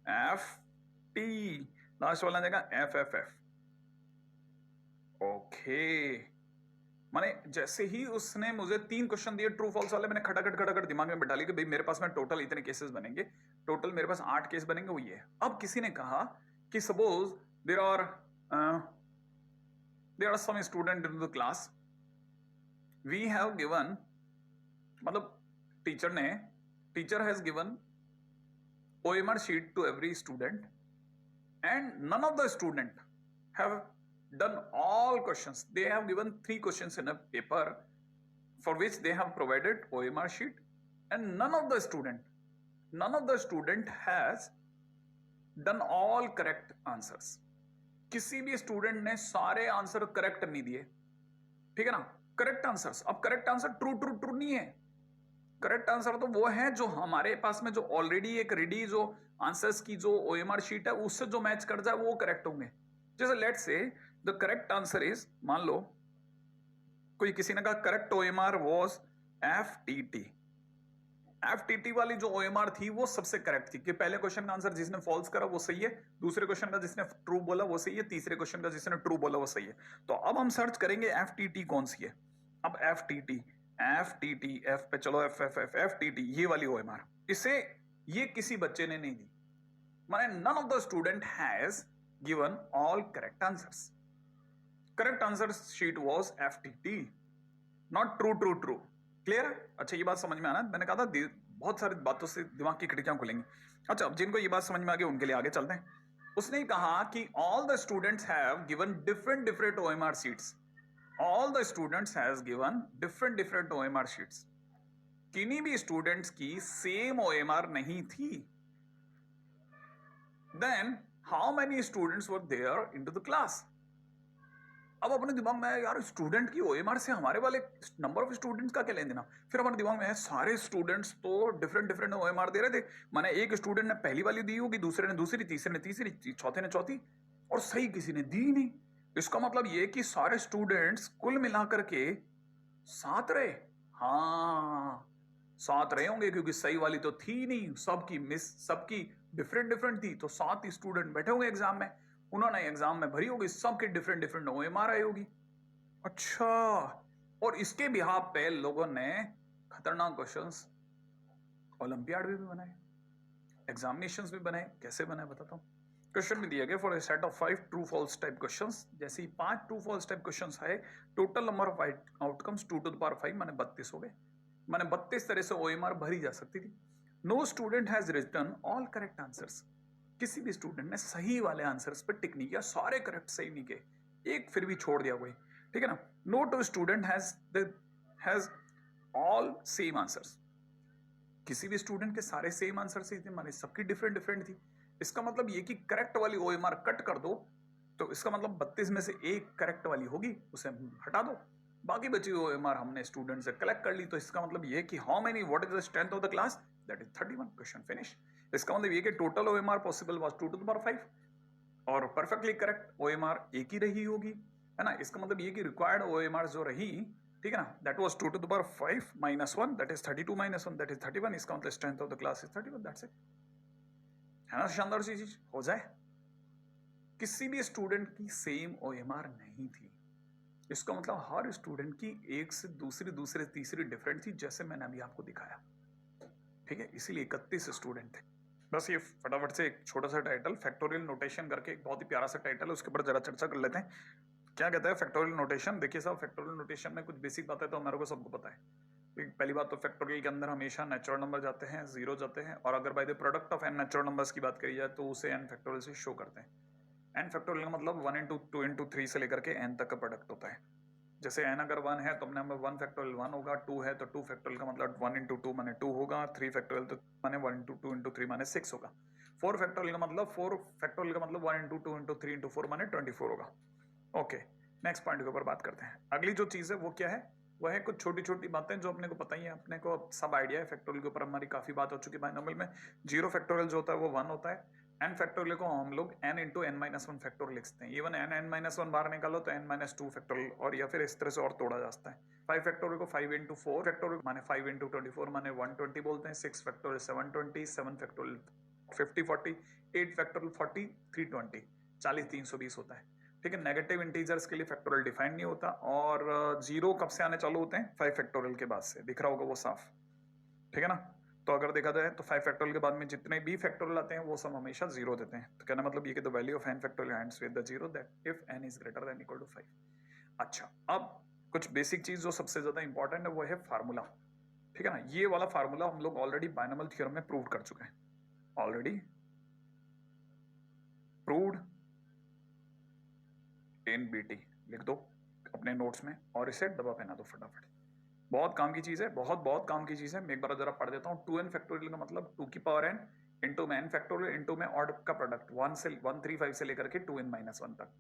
FFT। लास्ट वाला आ जाएगा FFF। ओके, माने जैसे ही उसने मुझे 3 क्वेश्चन दिए ट्रू फॉल्स वाले, मैंने खटाखट दिमाग में बैठा लिया कि भाई मेरे पास में टोटल इतने केसेस बनेंगे, टोटल मेरे पास 8 केस बनेंगे, वो ये है। अब किसी ने कहा कि suppose there are some student in the class, we have given, मतलब teacher has given OMR sheet to every student and none of the student have done all questions. They have given 3 questions in a paper for which they have provided OMR sheet, and none of the student has done all correct answers. किसी भी student ने सारे answer correct नहीं दिए, ठीक है ना? Correct answers, अब correct answer true true true नहीं है। करेक्ट आंसर तो वो है जो हमारे पास में जो ऑलरेडी एक रेडी जो आंसर्स की जो OMR शीट है उससे जो मैच कर जाए वो करेक्ट होंगे। जैसे let's say the correct answer is, मान लो कोई किसी ने कहा करेक्ट OMR वाज FTT वाली जो OMR थी वो सबसे करेक्ट थी कि पहले क्वेश्चन का आंसर जिसने फॉल्स करा वो सही है, दूसरे क्वेश्चन का जिसने ट्रू बोला वो सही है, तीसरे क्वेश्चन का जिसने ट्रू बोला वो सही है। तो अब हम सर्च करेंगे FTT कौन सी है। अब FTT F पे चलो, FTT ये वाली OMR, इसे ये किसी बच्चे ने नहीं दी, माने none of the student has given all correct answers. Correct answer sheet was FTT, not true true true. Clear? अच्छा, ये बात समझ में आना, मैंने कहा था बहुत सारी बातों से दिमाग की खिड़कियां खुलेंगी। अच्छा, अब जिनको ये बात समझ में आ गई उनके लिए आगे चलते हैं। उसने कहा कि all the students have given different OMR sheets. All the students has given different OMR sheets. किन्हीं भी स्टूडेंट्स की सेम OMR नहीं थी। Then how many students were there into the class? अब अपने दिमाग में आया यार स्टूडेंट की ओएमआर से हमारे वाले नंबर ऑफ स्टूडेंट्स का क्या लेन देना। फिर हमारे दिमाग में है सारे स्टूडेंट्स तो डिफरेंट डिफरेंट ओएमआर दे रहे थे, माने एक स्टूडेंट ने पहली वाली दी होगी, दूसरे ने दूसरी, तीसरे ने तीसरी, चौथे ने चौथी, और सही किसी ने दी ही नहीं। इसका मतलब ये कि सारे स्टूडेंट्स कुल मिलाकर के 7 रहे। हाँ 7 रहे होंगे क्योंकि सही वाली तो थी नहीं, सबकी डिफरेंट डिफरेंट थी, तो 7 स्टूडेंट बैठे होंगे एग्जाम में, उन्होंने एग्जाम में भरी होगी, सबके डिफरेंट डिफरेंट ओएमआर आई होगी। अच्छा, और इसके बिहाफ पे लोगों ने खतरनाक क्वेश्चंस ओलंपियाड भी बनाए, एग्जामिनेशंस भी बनाए। कैसे बनाए बताता हूँ। क्वेश्चन में दिया गया for a set of 5 true false type questions, जैसे ही 5 ट्रू फॉल्स टाइप क्वेश्चंस है, total number of outcomes 2 to the power 5 माने 32 हो गए, माने 32 तरह से ओएमआर भरी जा सकती थी। No student has written all correct answers, किसी भी स्टूडेंट ने सही वाले आंसर्स पर टिक नहीं किया, सारे करेक्ट सही नहीं किए, एक फिर भी छोड़ दिया कोई, ठीक है ना। No two student has all same answers, किसी भी स्टूडेंट के सारे सेम आंसर सही थे, माने सबकी डिफरेंट डिफरेंट थी। इसका मतलब ये कि करेक्ट वाली ओएमआर कट कर दो, तो इसका मतलब 32 में से एक करेक्ट वाली होगी, उसे हटा दो, बाकी बची हुई ओएमआर हमने स्टूडेंट से कलेक्ट कर ली। तो इसका मतलब ये कि how many, what is the strength of the class, that is 31, question finish. इसका मतलब ये कि total OMR possible was 2 to the power 5 और परफेक्टली करेक्ट ओएमआर एक ही रही होगी, है ना। इसका मतलब ये कि रिक्वायर्ड ओएमआर जो रही, ठीक है ना, that was 2 to the power 5 minus 1, that is 32 minus 1, that is 31। इसका मतलब strength of the class is 31, that's it, है ना। शानदार सी चीज हो जाए। किसी भी स्टूडेंट की सेम ओएमआर नहीं थी, इसका मतलब हर स्टूडेंट की एक से दूसरी, दूसरे तीसरी डिफरेंट थी, जैसे मैंने अभी आपको दिखाया, ठीक है। इसीलिए 31 स्टूडेंट थे। बस ये फटाफट से एक छोटा सा टाइटल, फैक्टोरियल नोटेशन करके एक बहुत ही प्यारा सा टाइटल है, उसके ऊपर जरा चर्चा कर लेते हैं। क्या कहता है फैक्टोरियल नोटेशन। देखिए साहब, फैक्टोरियल नोटेशन में कुछ बेसिक बातें तो हमारे को सबको पता है। पहली बात तो फैक्टोरियल के अंदर हमेशा नेचुरल नंबर जाते हैं, जीरो जाते हैं, और अगर by the product of n natural numbers की बात करी जाए तो उसे एन फैक्टोरियल से शो करते हैं। एन फैक्टोरियल का मतलब 1 into 2 into 3 से लेकर के एन तक का प्रोडक्ट होता है। जैसे n अगर 1 है तो अपने हमें 1 फैक्टोरियल 1 होगा, 2 है तो 2 फैक्टोरियल का मतलब 1 into 2 माने 2 होगा, 3 फैक्टोरियल तो माने 1 into 2 into 3 माने 6 होगा, 4 फैक्टोरियल का मतलब 4 फैक्टोरियल का मतलब 1 into 2 into 3 into 4 माने 24 होगा। ओके, नेक्स्ट पॉइंट के ऊपर बात करते हैं। अगली जो चीज है वो क्या है, वह है कुछ छोटी छोटी बातें जो अपने को पता ही है, अपने को सब आइडिया है। फैक्टोरियल के ऊपर हमारी काफी बात हो चुकी है बाइनोमियल में। 0 फैक्टोरियल जो होता है वो 1 होता है, n फैक्टोरियल को हम लोग n into n minus 1 factorial लिखते हैं। इवन n minus 1 बाहर निकालो तो n minus 2 फैक्टोरियल, और या फिर इस तरह से और तोड़ा जाता है। 5 फैक्टोरियल को 5 into 4 फैक्टोरियल माने 5 into 24 माने 120 बोलते हैं। 6 फैक्टोरियल 720, 7 फैक्टोरियल 50 40, 8 फैक्टोरियल 40 320, 40 320 होता है, ठीक है। नेगेटिव इंटीजर्स के लिए फैक्टोरियल डिफाइन नहीं होता, और जीरो कब से आने चालू होते हैं, 5 फैक्टोरियल के बाद से, दिख रहा होगा वो साफ, ठीक है ना। तो अगर देखा जाए तो 5 फैक्टोरियल के बाद में जितने भी फैक्टोरियल आते हैं वो सब हमेशा जीरो देते हैं। तो कहना मतलब ये कि the value of n factorial ends with the zero that if n is greater than equal to 5। अच्छा, अब कुछ बेसिक चीज जो सबसे ज्यादा इंपॉर्टेंट है वो है फार्मूला, ठीक है ना। ये वाला फार्मूला हम लोग ऑलरेडी बाइनोमियल थ्योरम में प्रूव कर चुके हैं, ऑलरेडी प्रूव्ड इन बीटी। लिख दो अपने नोट्स में और इसे डब्बा पहना दो फटाफट। बहुत काम की चीज है, बहुत बहुत काम की चीज है। मैं एक बार जरा पढ़ देता हूँ। 2n फैक्टोरियल का मतलब 2 की पावर n इंटू में n फैक्टोरियल इंटू में ऑड का प्रोडक्ट 135 से लेकर के 2n माइनस 1 तक,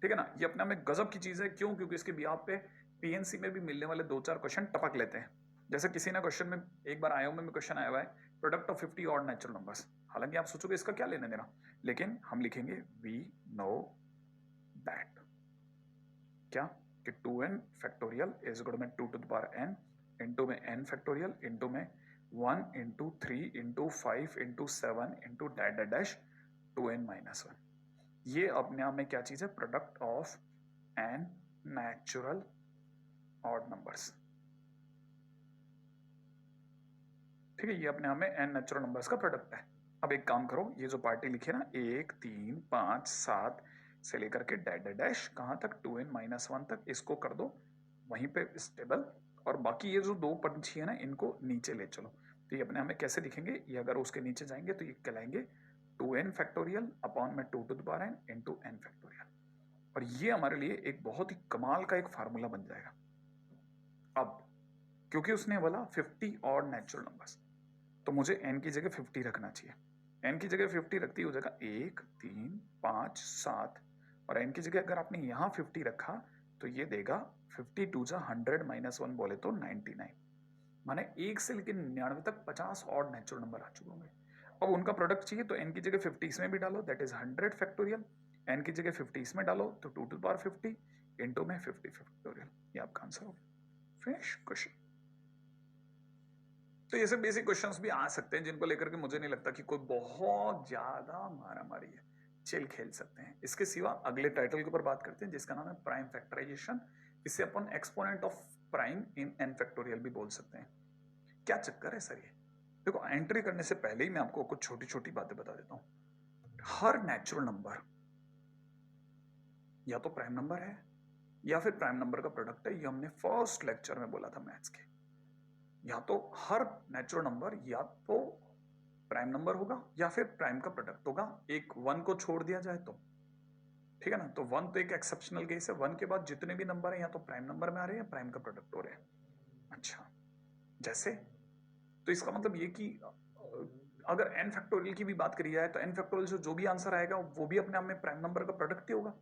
ठीक है ना। ये अपने में गजब की चीज है। क्यों? क्योंकि इसके बिहाफ पे पीएनसी में भी मिलने वाले 2-4 क्वेश्चन टपक लेते हैं। जैसे किसी ने क्वेश्चन में एक बार आईओ में क्वेश्चन आया हुआ है, product of 50 odd natural numbers. हालांकि आप सोचोगे इसका क्या लेना देना, लेकिन हम लिखेंगे वी नो दैट क्या कि 2n फैक्टोरियल इज इक्वल में 2 to the power n into में n फैक्टोरियल इंटू में 1 into 3 into 5 into 7 into dash dash 2n minus 1। ये अपने आप में क्या चीज है, product of n natural odd numbers, ठीक है। ये अपने आप में n नेचुरल नंबर्स का प्रोडक्ट है। अब एक काम करो, ये जो पार्टी लिखी है ना 1 3 5 7 से लेकर के डैश डैश कहां तक 2n माइनस 1 तक, इसको कर दो वहीं पे स्टेबल, और बाकी ये जो दो पंछी है ना इनको नीचे ले चलो। तो ये अपने हमें कैसे दिखेंगे, ये अगर उसके नीचे जाएंगे तो ये कहलाएंगे 2n फैक्टोरियल अपॉन में 2 to the power n into n factorial. और ये हमारे लिए एक बहुत ही कमाल का एक फार्मूला बन जाएगा। अब क्योंकि उसने बोला 50 और नेचुरल नंबर्स, तो मुझे n की जगह 50 रखना चाहिए। n की जगह 50 रखती हो जाएगा 1 3 5 7, और n की जगह अगर आपने यहाँ 50 रखा तो ये देगा 52 जा 100 माइनस 1 बोले तो 99, माने 1 से लेकर 99 तक 50 और नेचुरल नंबर आ चुके होंगे। अब उनका प्रोडक्ट चाहिए तो n की जगह 50 इसमें भी डालो, दैट इज 100 फैक्टोरियल, n की जगह 50 इसमें डालो तो 2 टू द पावर 50 इनटू में 50 फैक्टोरियल, ये आपका आंसर हो गया। Finish question. तो ये सब बेसिक क्वेश्चंस भी आ सकते हैं जिनको लेकर के मुझे नहीं लगता कि कोई बहुत ज्यादा मारामारी है, चिल खेल सकते हैं। इसके सिवा अगले टाइटल के ऊपर बात करते हैं जिसका नाम है प्राइम फैक्टराइजेशन। इसे अपन exponent of prime in n factorial भी बोल सकते हैं। क्या चक्कर है सर ये? देखो, एंट्री करने से पहले ही मैं आपको कुछ छोटी छोटी बातें बता देता हूं। हर नेचुरल नंबर या तो प्राइम नंबर है या फिर प्राइम नंबर का प्रोडक्ट है, ये हमने फर्स्ट लेक्चर में बोला था मैथ्स के। या तो हर नेचुरल नंबर या तो प्राइम नंबर होगा या फिर प्राइम का प्रोडक्ट होगा, एक वन को छोड़ दिया जाए तो, ठीक है ना। तो वन तो एक एक्सेप्शनल केस है, वन के बाद जितने भी नंबर है या तो प्राइम नंबर में आ रहे हैं या प्राइम का प्रोडक्ट हो रहे हैं। अच्छा, जैसे तो इसका मतलब ये कि अगर n फैक्टोरियल की भी बात करी जाए तो n फैक्टोरियल से जो भी आंसर आएगा वो भी अपने आप में प्राइम नंबर का प्रोडक्ट ही होगा।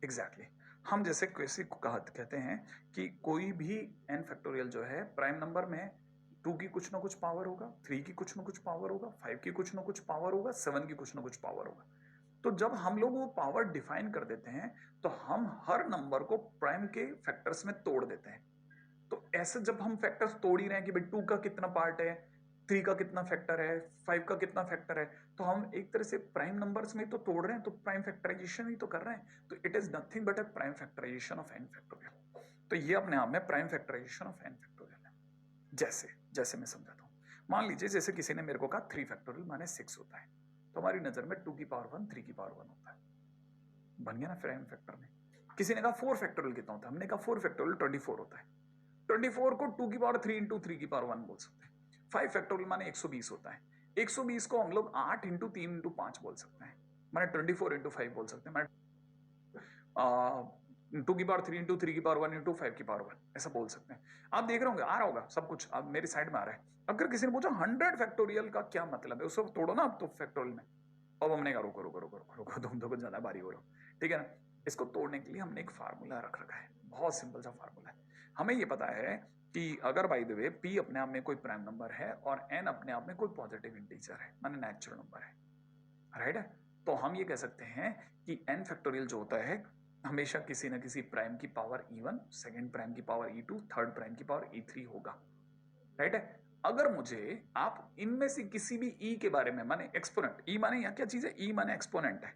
एग्जैक्टली हम जैसे किसी को कहते हैं कि कोई भी n फैक्टोरियल जो है प्राइम नंबर में 2 की कुछ ना कुछ पावर होगा, 3 की कुछ ना कुछ पावर होगा, 5 की कुछ ना कुछ पावर होगा, 7 की कुछ ना कुछ पावर होगा। तो जब हम लोग वो पावर डिफाइन कर देते हैं तो हम हर नंबर को प्राइम के फैक्टर्स में तोड़ देते हैं। तो ऐसे जब हम फैक्टर्स तोड़ ही रहे हैं कि भाई 2 का कितना पार्ट है, 3 का कितना फैक्टर है, 5 का कितना फैक्टर है, तो हम एक तरह से प्राइम नंबर्स में तो तोड़ रहे हैं, तो प्राइम फैक्टराइजेशन ही तो कर रहे हैं। तो it is nothing but a prime factorisation of n factorial. तो ये अपने आप में prime factorisation of n factorial है। जैसे जैसे मैं समझाता हूँ, मान लीजिए जैसे किसी ने मेरे को कहा 3 फैक्टोरियल माने 6 होता है, तो हमारी नजर में 2 की पावर 1 3 की पावर 1 होता है, बन गया ना प्राइम फैक्टर में। किसी ने कहा 4 फैक्टोरियल कितना होता है, हमने कहा 4 फैक्टोरियल 24 होता है। 24 को 2 की पावर 3 इंटू 3 की पावर 1 बोल सकते हैं। 5 फैक्टोरियल माने 120 होता है। 120 को हम लोग 8 इंटू 3 इंटू 5 बोल सकते हैं, माने 24 इंटू 5 बोल सकते हैं, माने 2 की पावर 3 इंटू 3 की पावर 1 इंटू 5 की पावर 1 ऐसा बोल सकते हैं। आप देख रहे होंगे आ रहा होगा सब कुछ, अब मेरी साइड में आ रहा है। अगर किसी ने पूछा 100 फैक्टोरियल का क्या मतलब है, उसको तोड़ो ना आप तो फैक्टोरियल में। अब हमने कहा रुको रुको रुको रुको रुको, तुम तो कुछ ज्यादा भारी हो रहे हो, ठीक है ना। इसको तोड़ने के लिए हमने एक फार्मूला रख रखा है, बहुत सिंपल सा फार्मूला है। हमें ये पता है कि अगर बाय द वे p अपने आप में कोई प्राइम नंबर है और n अपने आप में कोई पॉजिटिव इंटीजर है, माने नेचुरल नंबर है, राइट है, तो हम ये कह सकते हैं कि n फैक्टोरियल जो होता है हमेशा किसी ना किसी प्राइम की पावर e1, सेकंड प्राइम की पावर e2, थर्ड प्राइम की पावर e3 होगा, राइट है। अगर मुझे आप इनमें से किसी भी e के बारे में, माने एक्सपोनेंट, e माने यहाँ क्या चीज है, e माने एक्सपोनेंट है,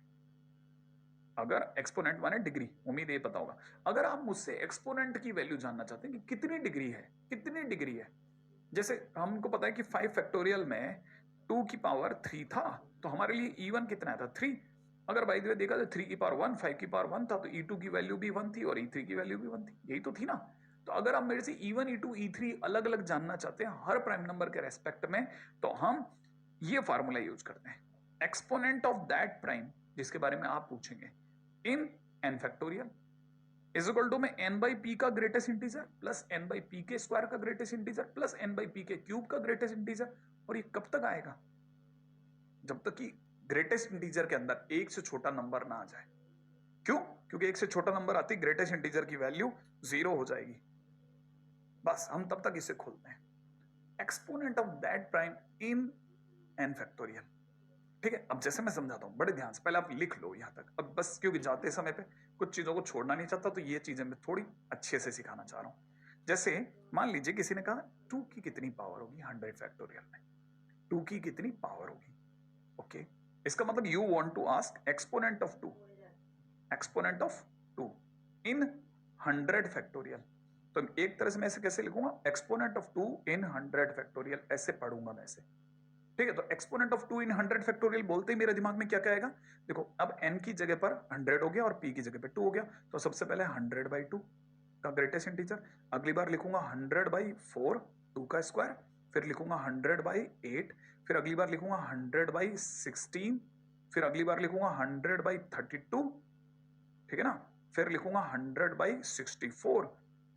अगर एक्सपोनेंट माने डिग्री, उम्मीद ये पता होगा। अगर आप मुझसे एक्सपोनेंट की वैल्यू जानना चाहते हैं कि कितनी डिग्री है, कितनी डिग्री है, जैसे हमको पता है कि 5 फैक्टोरियल में 2 की पावर 3 था, तो हमारे लिए e1 कितना था 3। अगर बाय द वे देखा तो 3 की पावर 1, 5 की पावर 1 था, तो e2 की वैल्यू भी 1 थी और e3 की वैल्यू भी 1 थी, यही तो थी ना। तो अगर आप मेरे से e1, e2, e3 अलग अलग जानना चाहते हैं हर प्राइम नंबर के रेस्पेक्ट में, तो हम ये फार्मूला यूज करते हैं, एक्सपोनेंट ऑफ दैट प्राइम जिसके बारे में आप पूछेंगे in n factorial is equal to में n बाई पी का greatest integer plus n by p के स्क्वायर का greatest integer plus n by p के क्यूब का ग्रेटेस्ट इंटीजर। और ये कब तक आएगा, जब तक कि ग्रेटेस्ट इंटीजर के अंदर एक से छोटा नंबर ना आ जाए। क्यों? क्योंकि एक से छोटा नंबर आती ग्रेटेस्ट इंटीजर की वैल्यू 0 हो जाएगी। बस हम तब तक इसे खोलते हैं, exponent of that prime in n factorial, ठीक है। अब जैसे मैं समझाता हूं बड़े ध्यान से, पहले आप लिख लो यहां तक, अब बस क्योंकि जाते समय पे कुछ चीजों को छोड़ना नहीं चाहता, तो ये चीजें मैं थोड़ी अच्छे से सिखाना चाह रहा हूं। जैसे मान लीजिए किसी ने कहा 2 की कितनी पावर होगी 100 फैक्टोरियल में, 2 की कितनी पावर होगी, ओके। इसका मतलब you want to ask exponent of 2, exponent of 2 in 100 factorial. तो एक तरह से मैं इसे कैसे लिखूंगा, एक्सपोनेंट ऑफ 2 इन 100 फैक्टोरियल, ऐसे पढ़ूंगा मैं इसे, ठीक है। तो एक्सपोनेंट ऑफ 2 इन 100 फैक्टोरियल बोलते ही मेरे दिमाग में क्या आएगा, देखो अब n की जगह पर 100 हो गया और p की जगह पे 2 हो गया, तो सबसे पहले 100 बाई 2 का ग्रेटेस्ट इंटीजर, अगली बार लिखूंगा 100 बाई 4 2 का स्क्वायर, फिर लिखूंगा 100 बाई 8, फिर अगली बार लिखूंगा 100 बाई 16, फिर अगली बार लिखूंगा 100 बाई 32, ठीक है ना, फिर लिखूंगा 100 बाई 64,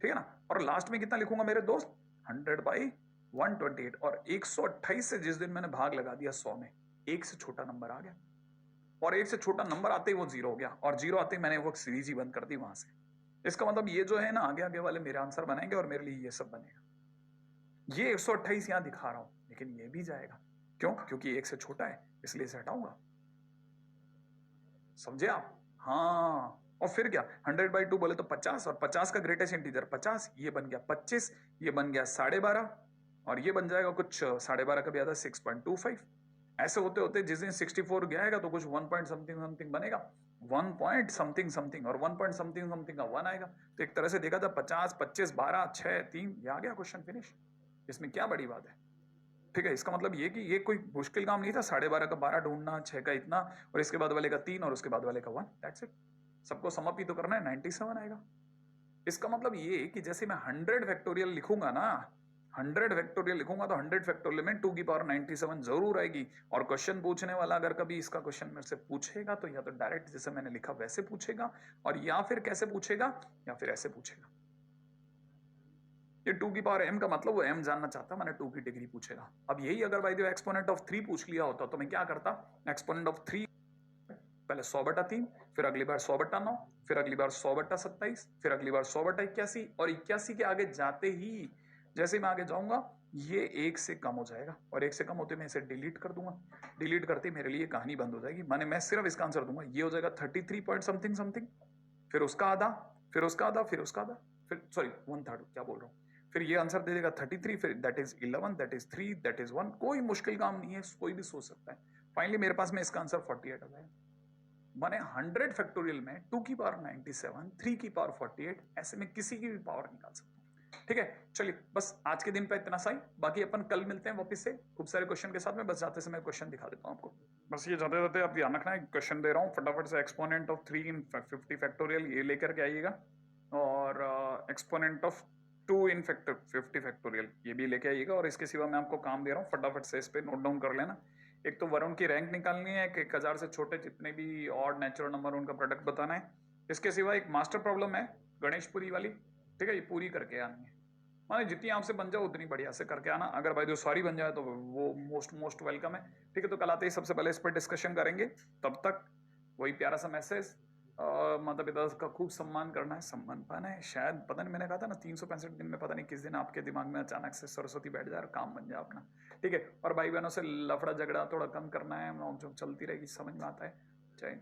ठीक है ना, और लास्ट में कितना लिखूंगा मेरे दोस्त 100 बाई 128। और 128 से जिस दिन मैंने भाग लगा दिया 100 में, एक से छोटा नंबर आ गया, और एक से छोटा नंबर आते ही वो 0 हो गया, और 0 आते ही मैंने वो सीरीज ही बंद कर दी वहां से। इसका मतलब ये जो है ना, आगे आगे वाले मेरे आंसर बनाएंगे और मेरे लिए ये सब बनेगा। ये 128 यहां दिखा रहा हूं, लेकिन ये भी जाएगा। क्यों? क्योंकि 1 से छोटा है, इसलिए इसे हटाऊंगा। समझे आप? हाँ। और फिर क्या, 100/2 बोले तो 50, और 50 का ग्रेटेस्ट इंटीजर 50, ये बन गया 25, ये बन गया 12.5, और ये बन जाएगा कुछ 12.5 का भी आता है 6.25। ऐसे होते होते जिस दिन 64 गया तो कुछ 1 पॉइंट समथिंग समथिंग बनेगा, 1 पॉइंट समथिंग समथिंग, और 1 पॉइंट समथिंग समथिंग का 1 आएगा। तो एक तरह से देखा था 50, 25, 12, 6, 3, ये आ गया क्वेश्चन फिनिश। इसमें क्या बड़ी बात है? ठीक है, इसका मतलब ये कि ये कोई मुश्किल काम नहीं था, 12.5 का 12 ढूंढना, 6 का इतना, और इसके बाद वाले का 3, और उसके बाद वाले का 1, दैट्स इट। सबको सम अप ही तो करना है, 97 आएगा। इसका मतलब ये कि जैसे मैं 100 फैक्टोरियल लिखूंगा ना, 100 फैक्टोरियल लिखूंगा तो 100 फैक्टोरियल में 2 की पावर 97 जरूर आएगी। और क्वेश्चन पूछने वाला अगर कभी इसका क्वेश्चन मेरे से पूछेगा तो या तो डायरेक्ट जैसे मैंने लिखा वैसे पूछेगा, और या फिर कैसे पूछेगा, या फिर ऐसे पूछेगा। ये 2 की पावर m का मतलब वो m जानना चाहता है, मैंने 2 की डिग्री पूछेगा। अब यही अगर भाई एक्सपोनेंट ऑफ 3 पूछ लिया होता तो मैं क्या करता, एक्सपोनेंट ऑफ 3 पहले 100/3, फिर अगली बार 100/9, फिर अगली बार 100/27, फिर अगली बार 100/81, और 81 के आगे जाते ही जैसे मैं आगे जाऊंगा ये 1 से कम हो जाएगा, और 1 से कम होते मैं इसे डिलीट कर दूंगा। डिलीट करते मेरे लिए कहानी बंद हो जाएगी, माने मैं सिर्फ इसका आंसर दूंगा, ये हो जाएगा 33 पॉइंट समथिंग समथिंग, फिर उसका आधा, फिर उसका आधा, फिर उसका आधा, फिर सॉरी 1/3, क्या बोल रहा हूँ, फिर ये आंसर दे देगा 33, फिर that is 11, that is 3, that is 1। कोई मुश्किल काम नहीं है, कोई भी सोच सकता है। फाइनली मेरे पास में इसका आंसर 48 आ जाएगा। माने 100 फैक्टोरियल में 2 की पावर 97, 3 की पावर 48, ऐसे में किसी की भी पावर निकाल सकता हूं। ठीक है, चलिए बस आज के दिन पे इतना सा ही, बाकी अपन कल मिलते हैं वापस से खूब सारे क्वेश्चन के साथ में। बस जाते समय क्वेश्चन दिखा देता हूं आपको, बस ये जाते जाते आप ध्यान रखना है, क्वेश्चन दे रहा हूँ फटाफट से। एक्सपोनेंट ऑफ 3 इन 50 फैक्टोरियल ये लेकर के आइएगा, और एक्सपोनेंट ऑफ 2 इन 50 फैक्टोरियल ये भी लेके आइएगा। और इसके सिवा मैं आपको काम दे रहा हूँ, फटाफट से इस पे नोट डाउन कर लेना। एक तो वरुण की रैंक निकालनी है, 1000 से छोटे जितने भी ऑड नेचुरल नंबर उनका प्रोडक्ट बताना है। इसके सिवा एक मास्टर प्रॉब्लम है गणेशपुरी वाली, ठीक है, ये पूरी करके आनी है। माने जितनी आपसे बन जाए उतनी बढ़िया से करके आना, अगर भाई जो सारी बन जाए तो वो मोस्ट वेलकम है। ठीक है, तो कल आते ही सबसे पहले इस पर डिस्कशन करेंगे। तब तक वही प्यारा सा मैसेज, माता पिता का खूब सम्मान करना है, सम्मान पाना है। शायद पता नहीं, मैंने कहा था ना 365 दिन में पता नहीं किस दिन आपके दिमाग में अचानक से सरस्वती बैठ जाए और काम बन जाए अपना। ठीक है, और भाई बहनों से लफड़ा झगड़ा थोड़ा कम करना है, नोक झोंक चलती रहेगी, समझ में आता है। जय